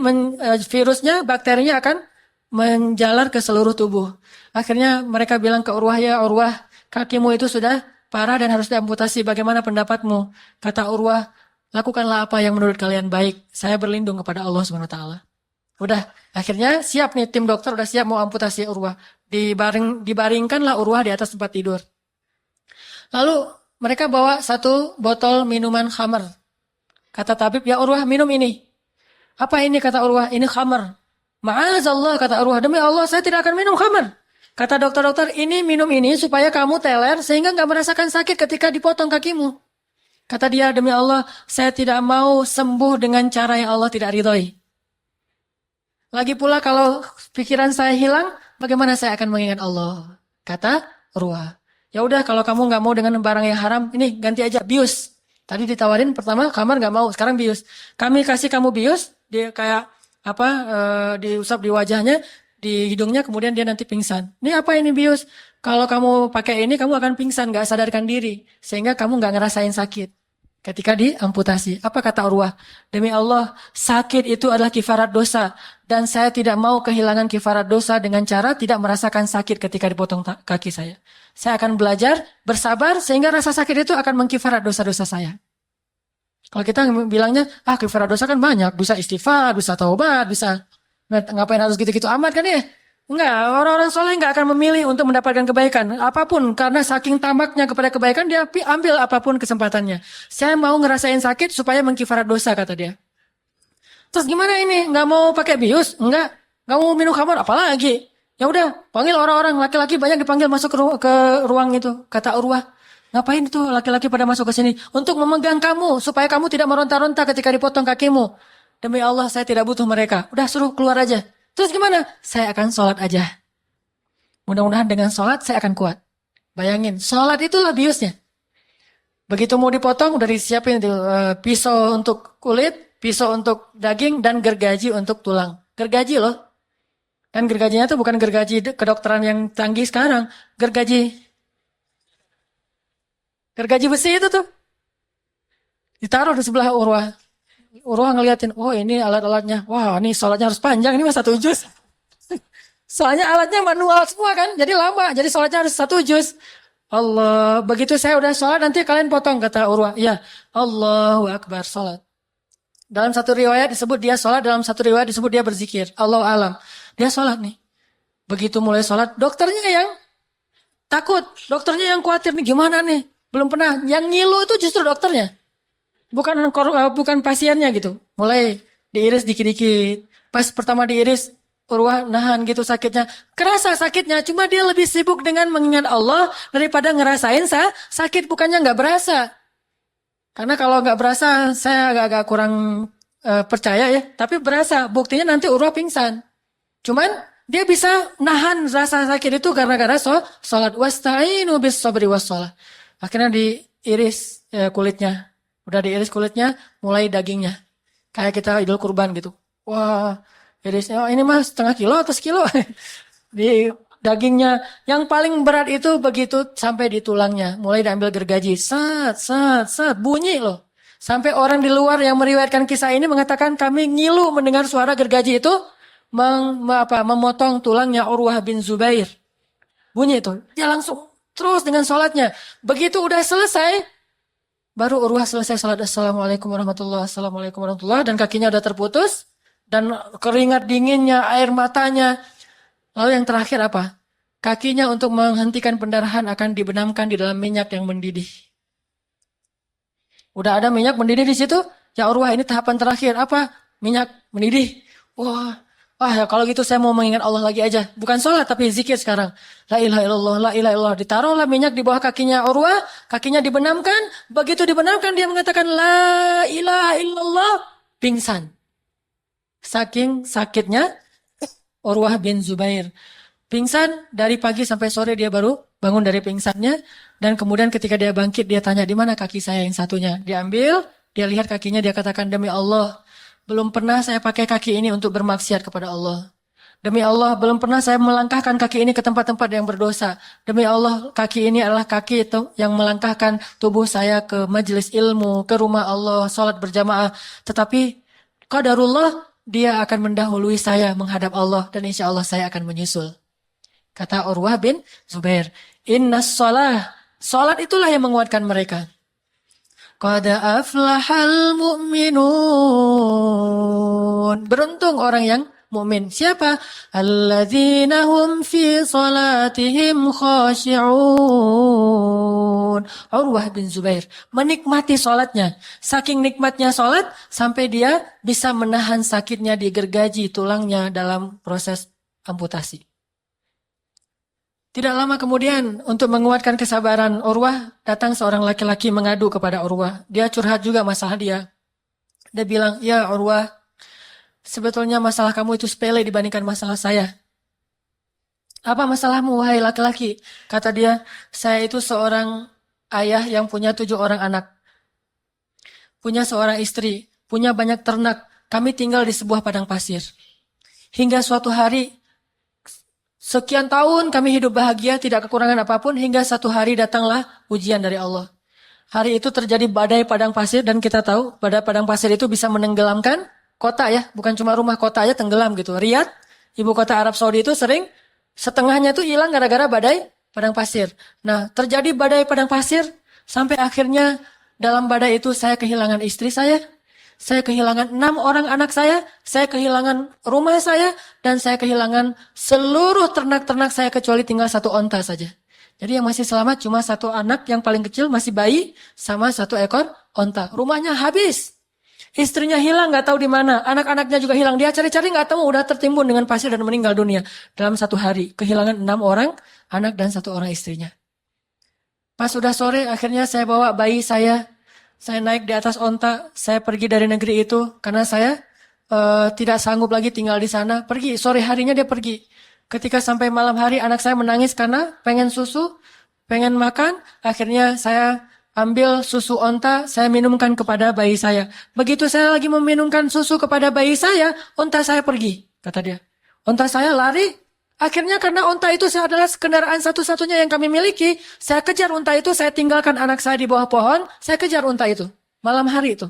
Speaker 1: virusnya, bakterinya akan menjalar ke seluruh tubuh. Akhirnya mereka bilang ke Urwah, ya Urwah, kakimu itu sudah parah dan harus diamputasi. Bagaimana pendapatmu? Kata Urwah, lakukanlah apa yang menurut kalian baik. Saya berlindung kepada Allah Subhanahu wa taala. Udah, akhirnya siap nih, tim dokter udah siap mau amputasi Urwah. Dibaringkanlah Urwah di atas tempat tidur. Lalu mereka bawa satu botol minuman khamar. Kata tabib, ya Urwah, minum ini. Apa ini? Kata Urwah, ini khamar. Ma'azallah, kata Urwah, demi Allah saya tidak akan minum khamar. Kata dokter-dokter, ini minum ini supaya kamu teler sehingga nggak merasakan sakit ketika dipotong kakimu. Kata dia, demi Allah saya tidak mau sembuh dengan cara yang Allah tidak ridhoi. Lagi pula kalau pikiran saya hilang, bagaimana saya akan mengingat Allah? Kata Urwah. Ya udah, kalau kamu nggak mau dengan barang yang haram, ini ganti aja bius. Tadi ditawarin pertama kamar nggak mau, sekarang bius. Kami kasih kamu bius, dia kayak apa? Diusap di wajahnya, di hidungnya, kemudian dia nanti pingsan. Ini apa ini bius? Kalau kamu pakai ini, kamu akan pingsan, nggak sadarkan diri, sehingga kamu nggak ngerasain sakit. Ketika diamputasi, apa kata Urwah? Demi Allah, sakit itu adalah kifarat dosa. Dan saya tidak mau kehilangan kifarat dosa dengan cara tidak merasakan sakit ketika dipotong kaki saya. Saya akan belajar, bersabar, sehingga rasa sakit itu akan mengkifarat dosa-dosa saya. Kalau kita bilangnya, kifarat dosa kan banyak. Bisa istighfar, bisa taubat, bisa ngapain harus gitu-gitu amat kan ya? Enggak, orang-orang soleh enggak akan memilih untuk mendapatkan kebaikan. Apapun, karena saking tamaknya kepada kebaikan, dia ambil apapun kesempatannya. Saya mau ngerasain sakit supaya mengkifarat dosa, kata dia. Terus gimana ini? Enggak mau pakai bius? Enggak. Enggak mau minum khamar? Apalagi? Ya udah, panggil orang-orang. Laki-laki banyak dipanggil masuk ke ruang itu. Kata Urwah, ngapain itu laki-laki pada masuk ke sini? Untuk memegang kamu, supaya kamu tidak meronta-ronta ketika dipotong kakimu. Demi Allah, saya tidak butuh mereka. Udah, suruh keluar aja. Terus gimana? Saya akan sholat aja. Mudah-mudahan dengan sholat saya akan kuat. Bayangin, sholat itulah biusnya. Begitu mau dipotong, udah disiapin pisau untuk kulit, pisau untuk daging, dan gergaji untuk tulang. Gergaji loh. Dan gergajinya itu bukan gergaji kedokteran yang canggih sekarang. Gergaji besi itu tuh. Ditaruh di sebelah Urwah. Urwah ngeliatin, oh ini alat-alatnya. Wah, ini sholatnya harus panjang, ini mah 1 juz. Soalnya alatnya manual semua kan, jadi lama. Jadi sholatnya harus 1 juz. Allah, begitu saya udah sholat, nanti kalian potong, kata Urwah. Ya, Allahu Akbar, sholat. Dalam satu riwayat disebut dia sholat, dalam satu riwayat disebut dia berzikir. Allahu alam. Dia sholat nih. Begitu mulai sholat, dokternya yang takut. Dokternya yang khawatir nih, gimana nih? Belum pernah. Yang ngilu itu justru dokternya. Bukan pasiennya gitu. Mulai diiris dikit-dikit. Pas pertama diiris, Urwah nahan gitu sakitnya. Kerasa sakitnya, cuma dia lebih sibuk dengan mengingat Allah daripada ngerasain sakit, bukannya nggak berasa. Karena kalau nggak berasa, saya agak-agak kurang percaya ya. Tapi berasa, buktinya nanti Urwah pingsan. Cuman dia bisa nahan rasa sakit itu gara-gara sholat. Wasta'inu bis sabri wassalah. Akhirnya diiris kulitnya. Udah diiris kulitnya, mulai dagingnya. Kayak kita idul kurban gitu. Wah, irisnya, ini mah 1/2 kilo atau sekilo. Di dagingnya. Yang paling berat itu begitu sampai di tulangnya. Mulai diambil gergaji. Sat, bunyi loh. Sampai orang di luar yang meriwayatkan kisah ini mengatakan kami ngilu mendengar suara gergaji itu memotong tulangnya Urwah bin Zubair. Bunyi itu. Dia langsung terus dengan sholatnya. Begitu udah selesai, baru Urwah selesai sholat. Assalamualaikum warahmatullahi wabarakatuh. Assalamualaikum warahmatullahi wabarakatuh. Dan kakinya udah terputus. Dan keringat dinginnya, air matanya. Lalu yang terakhir apa? Kakinya untuk menghentikan pendarahan akan dibenamkan di dalam minyak yang mendidih. Udah ada minyak mendidih di situ. Ya Urwah, ini tahapan terakhir. Apa? Minyak mendidih. Wah, ya kalau gitu saya mau mengingat Allah lagi aja. Bukan sholat tapi zikir sekarang. La ilaha illallah, la ilaha illallah. Ditaruhlah minyak di bawah kakinya Urwah. Kakinya dibenamkan. Begitu dibenamkan dia mengatakan la ilaha illallah. Pingsan. Saking sakitnya Urwah bin Zubair. Pingsan dari pagi sampai sore dia baru bangun dari pingsannya. Dan kemudian ketika dia bangkit dia tanya di mana kaki saya yang satunya. Dia ambil, dia lihat kakinya, dia katakan demi Allah. Belum pernah saya pakai kaki ini untuk bermaksiat kepada Allah. Demi Allah, belum pernah saya melangkahkan kaki ini ke tempat-tempat yang berdosa. Demi Allah, kaki ini adalah kaki itu yang melangkahkan tubuh saya ke majelis ilmu, ke rumah Allah, sholat berjamaah. Tetapi, qadarullah, dia akan mendahului saya menghadap Allah dan insya Allah saya akan menyusul. Kata Urwah bin Zubair, inna sholat itulah yang menguatkan mereka. Qad aflahal mu'minun. Beruntung orang yang mukmin. Siapa? Alladzina hum fi salatihim khashi'un. Urwah bin Zubair menikmati salatnya. Saking nikmatnya salat sampai dia bisa menahan sakitnya di gergaji tulangnya dalam proses amputasi. Tidak lama kemudian, untuk menguatkan kesabaran Urwah, datang seorang laki-laki mengadu kepada Urwah. Dia curhat juga masalah dia. Dia bilang, ya Urwah, sebetulnya masalah kamu itu sepele dibandingkan masalah saya. Apa masalahmu, wahai laki-laki? Kata dia, saya itu seorang ayah yang punya 7 orang anak. Punya seorang istri, punya banyak ternak. Kami tinggal di sebuah padang pasir. Hingga suatu hari, sekian tahun kami hidup bahagia, tidak kekurangan apapun, hingga satu hari datanglah ujian dari Allah. Hari itu terjadi badai padang pasir, dan kita tahu badai padang pasir itu bisa menenggelamkan kota ya, bukan cuma rumah, kota aja tenggelam gitu. Riyadh, ibu kota Arab Saudi itu sering setengahnya itu hilang gara-gara badai padang pasir. Nah, terjadi badai padang pasir, sampai akhirnya dalam badai itu saya kehilangan istri saya kehilangan 6 orang anak saya kehilangan rumah saya, dan saya kehilangan seluruh ternak-ternak saya kecuali tinggal 1 onta saja. Jadi yang masih selamat cuma 1 anak yang paling kecil masih bayi sama 1 ekor onta. Rumahnya habis. Istrinya hilang, nggak tahu di mana. Anak-anaknya juga hilang. Dia cari-cari nggak tahu, udah tertimbun dengan pasir dan meninggal dunia dalam 1 hari. Kehilangan 6 orang anak dan 1 orang istrinya. Pas udah sore, akhirnya saya bawa bayi saya naik di atas onta, saya pergi dari negeri itu karena saya tidak sanggup lagi tinggal di sana. Pergi, sore harinya dia pergi. Ketika sampai malam hari anak saya menangis karena pengen susu, pengen makan. Akhirnya saya ambil susu onta, saya minumkan kepada bayi saya. Begitu saya lagi meminumkan susu kepada bayi saya, onta saya pergi, kata dia. Onta saya lari. Akhirnya karena onta itu adalah kendaraan satu-satunya yang kami miliki, saya kejar onta itu, saya tinggalkan anak saya di bawah pohon, saya kejar onta itu. Malam hari itu.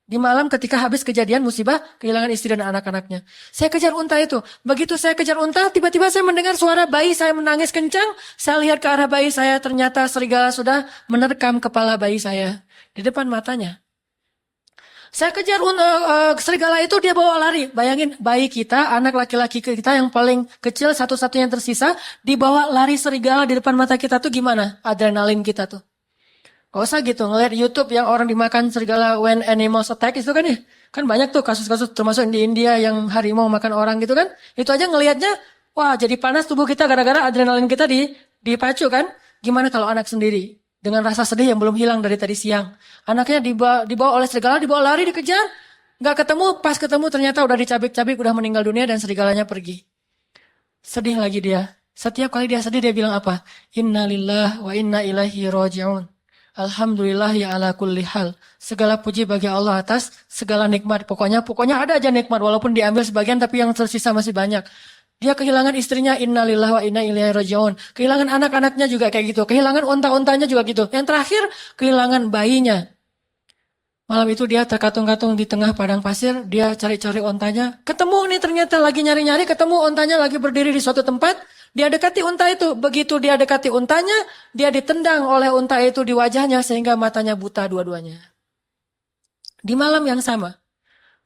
Speaker 1: Di malam ketika habis kejadian musibah, kehilangan istri dan anak-anaknya. Saya kejar unta itu. Begitu saya kejar unta, tiba-tiba saya mendengar suara bayi saya menangis kencang. Saya lihat ke arah bayi saya, ternyata serigala sudah menerkam kepala bayi saya di depan matanya. Saya kejar serigala itu, dia bawa lari. Bayangin, bayi kita, anak laki-laki kita yang paling kecil, satu-satunya yang tersisa, dibawa lari serigala di depan mata kita tuh gimana? Adrenalin kita tuh. Gak usah gitu, ngeliat YouTube yang orang dimakan serigala when animals attack itu kan ya. Kan banyak tuh kasus-kasus termasuk di India yang harimau makan orang gitu kan. Itu aja ngelihatnya, wah jadi panas tubuh kita gara-gara adrenalin kita dipacu kan. Gimana kalau anak sendiri? Dengan rasa sedih yang belum hilang dari tadi siang. Anaknya dibawa oleh serigala, dibawa lari, dikejar. Gak ketemu, pas ketemu ternyata udah dicabik-cabik, udah meninggal dunia dan serigalanya pergi. Sedih lagi dia. Setiap kali dia sedih dia bilang apa? Inna lillah wa inna ilaihi raji'un. Alhamdulillah ya ala kulli hal. Segala puji bagi Allah atas segala nikmat. Pokoknya ada aja nikmat. Walaupun diambil sebagian tapi yang tersisa masih banyak. Dia kehilangan istrinya, innalillahi wa inna ilaihi raji'un. Kehilangan anak-anaknya juga kayak gitu. Kehilangan unta-untanya juga gitu. Yang terakhir, kehilangan bayinya. Malam itu dia terkatung-katung di tengah padang pasir, dia cari-cari ontanya, ketemu nih ternyata lagi nyari-nyari, ketemu ontanya lagi berdiri di suatu tempat, dia dekati unta itu, begitu dia dekati untanya, dia ditendang oleh unta itu di wajahnya sehingga matanya buta dua-duanya. Di malam yang sama,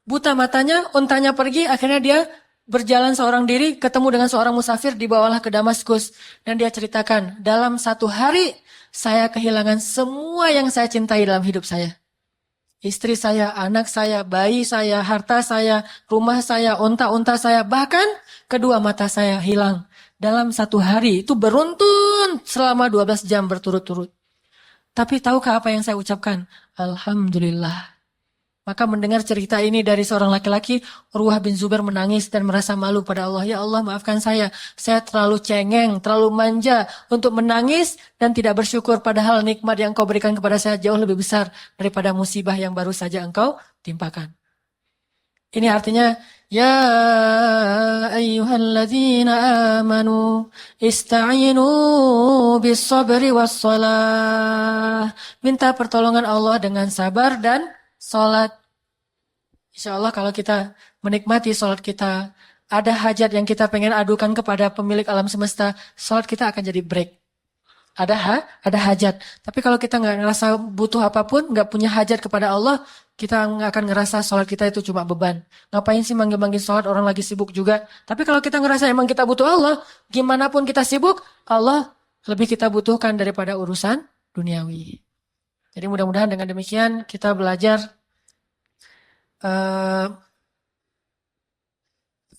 Speaker 1: buta matanya, untanya pergi, akhirnya dia berjalan seorang diri, ketemu dengan seorang musafir, dibawalah ke Damaskus, dan dia ceritakan, dalam satu hari, saya kehilangan semua yang saya cintai dalam hidup saya. Istri saya, anak saya, bayi saya, harta saya, rumah saya, unta-unta saya, bahkan kedua mata saya hilang. Dalam satu hari, itu beruntun selama 12 jam berturut-turut. Tapi tahukah apa yang saya ucapkan? Alhamdulillah. Maka mendengar cerita ini dari seorang laki-laki, Urwah bin Zubair menangis dan merasa malu pada Allah. Ya Allah, maafkan saya terlalu cengeng, terlalu manja untuk menangis dan tidak bersyukur. Padahal nikmat yang Engkau berikan kepada saya jauh lebih besar daripada musibah yang baru saja Engkau timpakan. Ini artinya, ya ayyuhalladzina amanu ista'inu bis sabri was salah. Minta pertolongan Allah dengan sabar dan salat. Insya Allah kalau kita menikmati salat kita, ada hajat yang kita pengen adukan kepada pemilik alam semesta, salat kita akan jadi break. Ada hajat. Tapi kalau kita nggak ngerasa butuh apapun, nggak punya hajat kepada Allah, kita nggak akan ngerasa salat kita itu cuma beban. Ngapain sih manggil-manggil salat, orang lagi sibuk juga. Tapi kalau kita ngerasa emang kita butuh Allah, gimana pun kita sibuk, Allah lebih kita butuhkan daripada urusan duniawi. Jadi mudah-mudahan dengan demikian kita belajar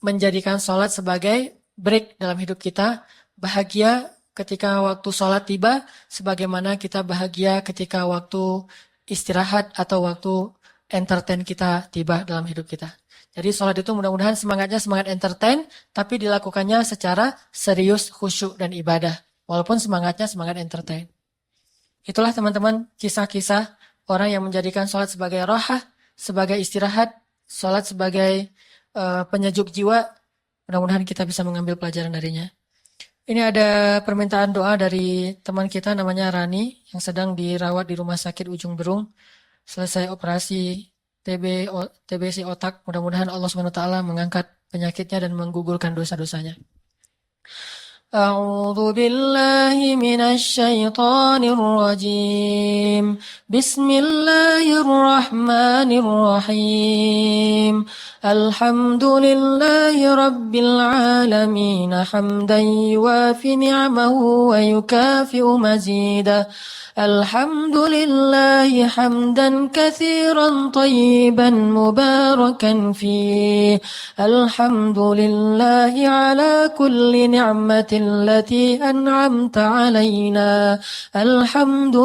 Speaker 1: menjadikan sholat sebagai break dalam hidup kita. Bahagia ketika waktu sholat tiba, sebagaimana kita bahagia ketika waktu istirahat atau waktu entertain kita tiba dalam hidup kita. Jadi sholat itu mudah-mudahan semangatnya semangat entertain, tapi dilakukannya secara serius, khusyuk, dan ibadah. Walaupun semangatnya semangat entertain. Itulah teman-teman kisah-kisah orang yang menjadikan sholat sebagai rohah, sebagai istirahat, sholat sebagai penyejuk jiwa. Mudah-mudahan kita bisa mengambil pelajaran darinya. Ini ada permintaan doa dari teman kita namanya Rani yang sedang dirawat di rumah sakit Ujung Berung. Selesai operasi TBC otak. Mudah-mudahan Allah SWT mengangkat penyakitnya dan menggugurkan dosa-dosanya. أعوذ بالله من الشيطان الرجيم بسم الله الرحمن الرحيم الحمد لله رب العالمين حمدا يوافي نعمه ويكافئ مزيده الحمد لله حمدا كثيرا طيبا مباركا فيه الحمد لله على كل نعمة التي أنعمت علينا الحمد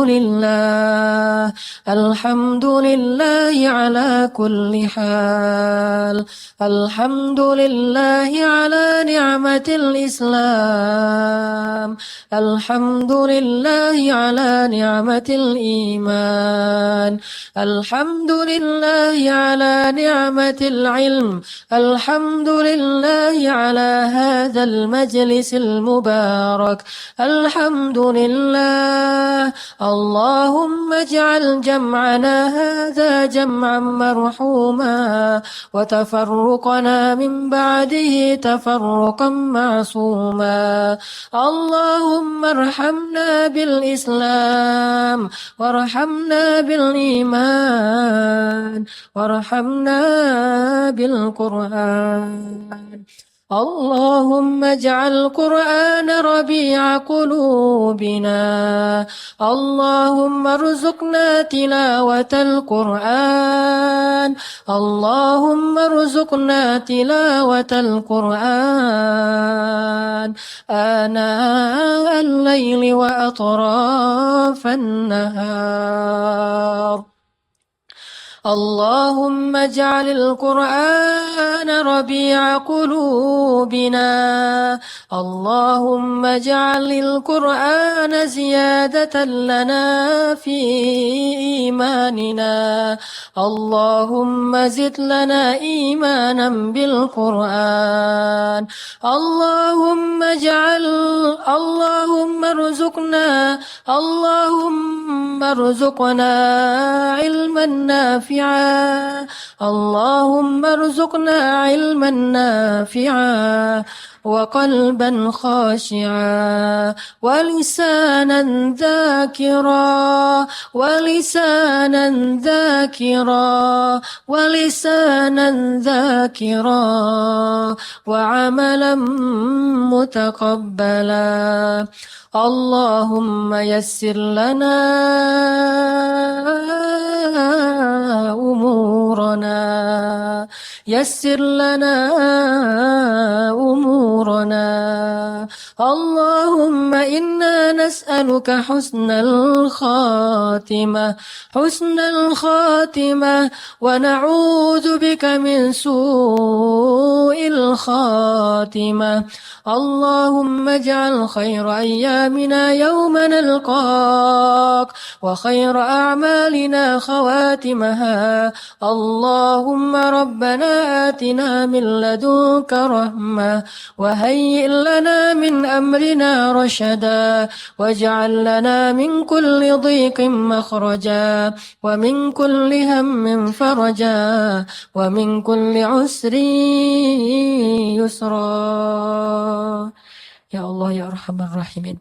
Speaker 1: لله على كل حال الحمد لله على نعمة الإسلام الحمد لله على نعمة الإيمان الحمد لله على نعمة العلم الحمد لله على هذا المجلس المبارك الحمد لله اللهم اجعل جمعنا هذا جمعا مرحوما وتفرقنا من بعده تفرقا معصوما اللهم ارحمنا بالإسلام وارحمنا بالإيمان وارحمنا بالقرآن اللهم اجعل القرآن ربيع قلوبنا اللهم ارزقنا تلاوة القرآن اللهم ارزقنا تلاوة القرآن آناء الليل وأطراف النهار اللهم اجعل القرآن ربيع قلوبنا اللهم اجعل القرآن زيادة لنا في إيماننا اللهم زد لنا إيمانا بالقرآن اللهم اللهم ارزقنا علما نافعا اللهم ارزقنا علما نافعا وقلبا خاشعا ولسانا ذاكرا وعملا متقبلا اللهم يسر لنا أمورنا اللهم إنا نسألك حسن الخاتمة ونعوذ بك من سوء الخاتمة اللهم اجعل خير أيامنا يوم نلقاك وخير أعمالنا خواتمها اللهم ربنا آتنا من لدنك رحمة وهيئ لنا من أمرنا رشدا واجعل لنا من كل ضيق مخرجا ومن كل هم فرجا ومن كل عسر يسرا. Ya Allah, ya Arhamar Rahimin,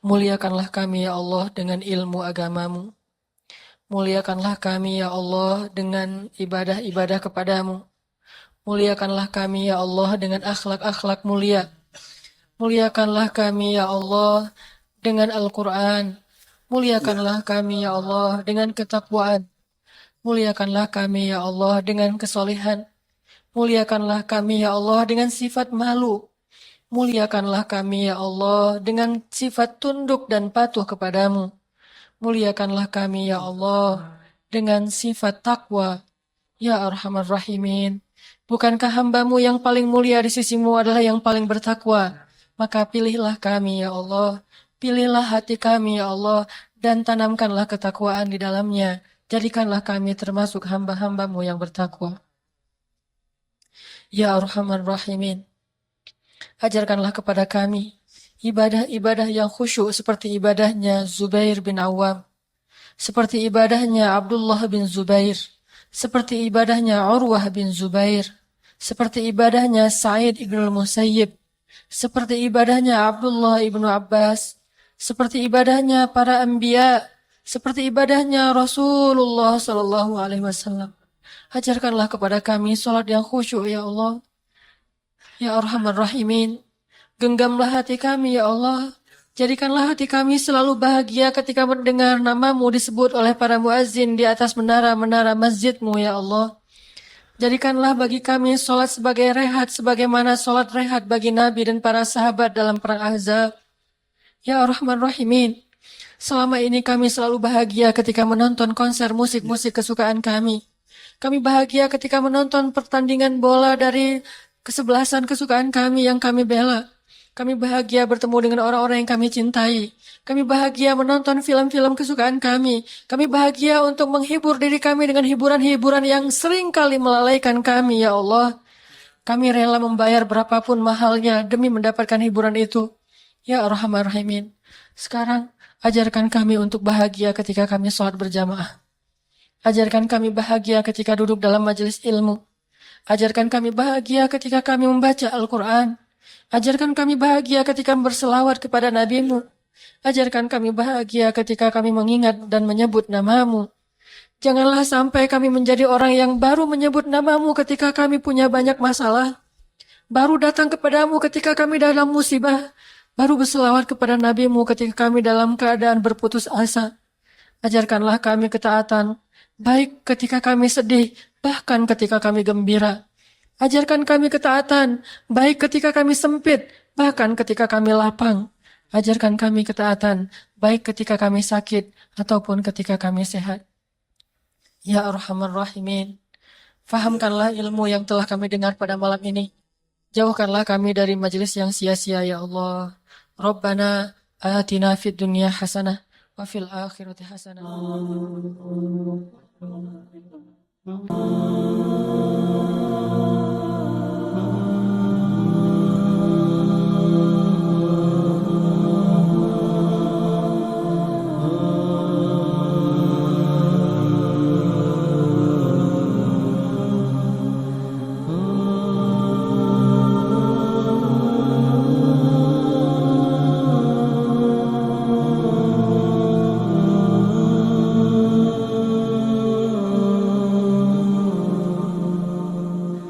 Speaker 1: muliakanlah kami ya Allah dengan ilmu agamamu. Muliakanlah kami ya Allah dengan ibadah-ibadah kepadamu. Muliakanlah kami ya Allah dengan akhlak-akhlak mulia. Muliakanlah kami ya Allah dengan Al-Quran. Muliakanlah kami ya Allah dengan ketakwaan. Muliakanlah kami ya Allah dengan kesolehan. Muliakanlah kami ya Allah dengan sifat malu. Muliakanlah kami ya Allah dengan sifat tunduk dan patuh kepadamu. Muliakanlah kami ya Allah dengan sifat takwa. Ya Arhamar Rahimin, bukankah hambamu yang paling mulia di sisimu adalah yang paling bertakwa? Maka pilihlah kami ya Allah. Pilihlah hati kami ya Allah dan tanamkanlah ketakwaan di dalamnya. Jadikanlah kami termasuk hamba-hambamu yang bertakwa. Ya Arhamar Rahimin, ajarkanlah kepada kami ibadah-ibadah yang khusyuk seperti ibadahnya Zubair bin Awam, seperti ibadahnya Abdullah bin Zubair, seperti ibadahnya Urwah bin Zubair, seperti ibadahnya Sa'id ibn al-Musayyib, seperti ibadahnya Abdullah ibn Abbas, seperti ibadahnya para anbiya, seperti ibadahnya Rasulullah sallallahu alaihi wasallam. Ajarkanlah kepada kami salat yang khusyuk ya Allah. Ya Arhamar Rahimin, genggamlah hati kami ya Allah. Jadikanlah hati kami selalu bahagia ketika mendengar namamu disebut oleh para muazzin di atas menara-menara masjidmu ya Allah. Jadikanlah bagi kami salat sebagai rehat sebagaimana salat rehat bagi Nabi dan para sahabat dalam perang Ahzab. Ya Arhamar Rahimin, selama ini kami selalu bahagia ketika menonton konser musik-musik kesukaan kami. Kami bahagia ketika menonton pertandingan bola dari kesebelasan kesukaan kami yang kami bela. Kami bahagia bertemu dengan orang-orang yang kami cintai. Kami bahagia menonton film-film kesukaan kami. Kami bahagia untuk menghibur diri kami dengan hiburan-hiburan yang sering kali melalaikan kami, ya Allah. Kami rela membayar berapapun mahalnya demi mendapatkan hiburan itu. Ya Arhamar Rahimin, sekarang ajarkan kami untuk bahagia ketika kami sholat berjamaah. Ajarkan kami bahagia ketika duduk dalam majelis ilmu. Ajarkan kami bahagia ketika kami membaca Al-Quran. Ajarkan kami bahagia ketika berselawat kepada Nabi-Mu. Ajarkan kami bahagia ketika kami mengingat dan menyebut namamu. Janganlah sampai kami menjadi orang yang baru menyebut namamu ketika kami punya banyak masalah. Baru datang kepadamu ketika kami dalam musibah. Baru berselawat kepada Nabi-Mu ketika kami dalam keadaan berputus asa. Ajarkanlah kami ketaatan, baik ketika kami sedih, bahkan ketika kami gembira. Ajarkan kami ketaatan, baik ketika kami sempit, bahkan ketika kami lapang. Ajarkan kami ketaatan, baik ketika kami sakit, ataupun ketika kami sehat. Ya Arhamar Rahimin, fahamkanlah ilmu yang telah kami dengar pada malam ini. Jauhkanlah kami dari majelis yang sia-sia, ya Allah. Rabbana atina fid dunya hasanah, wa fil akhirati hasanah. Oh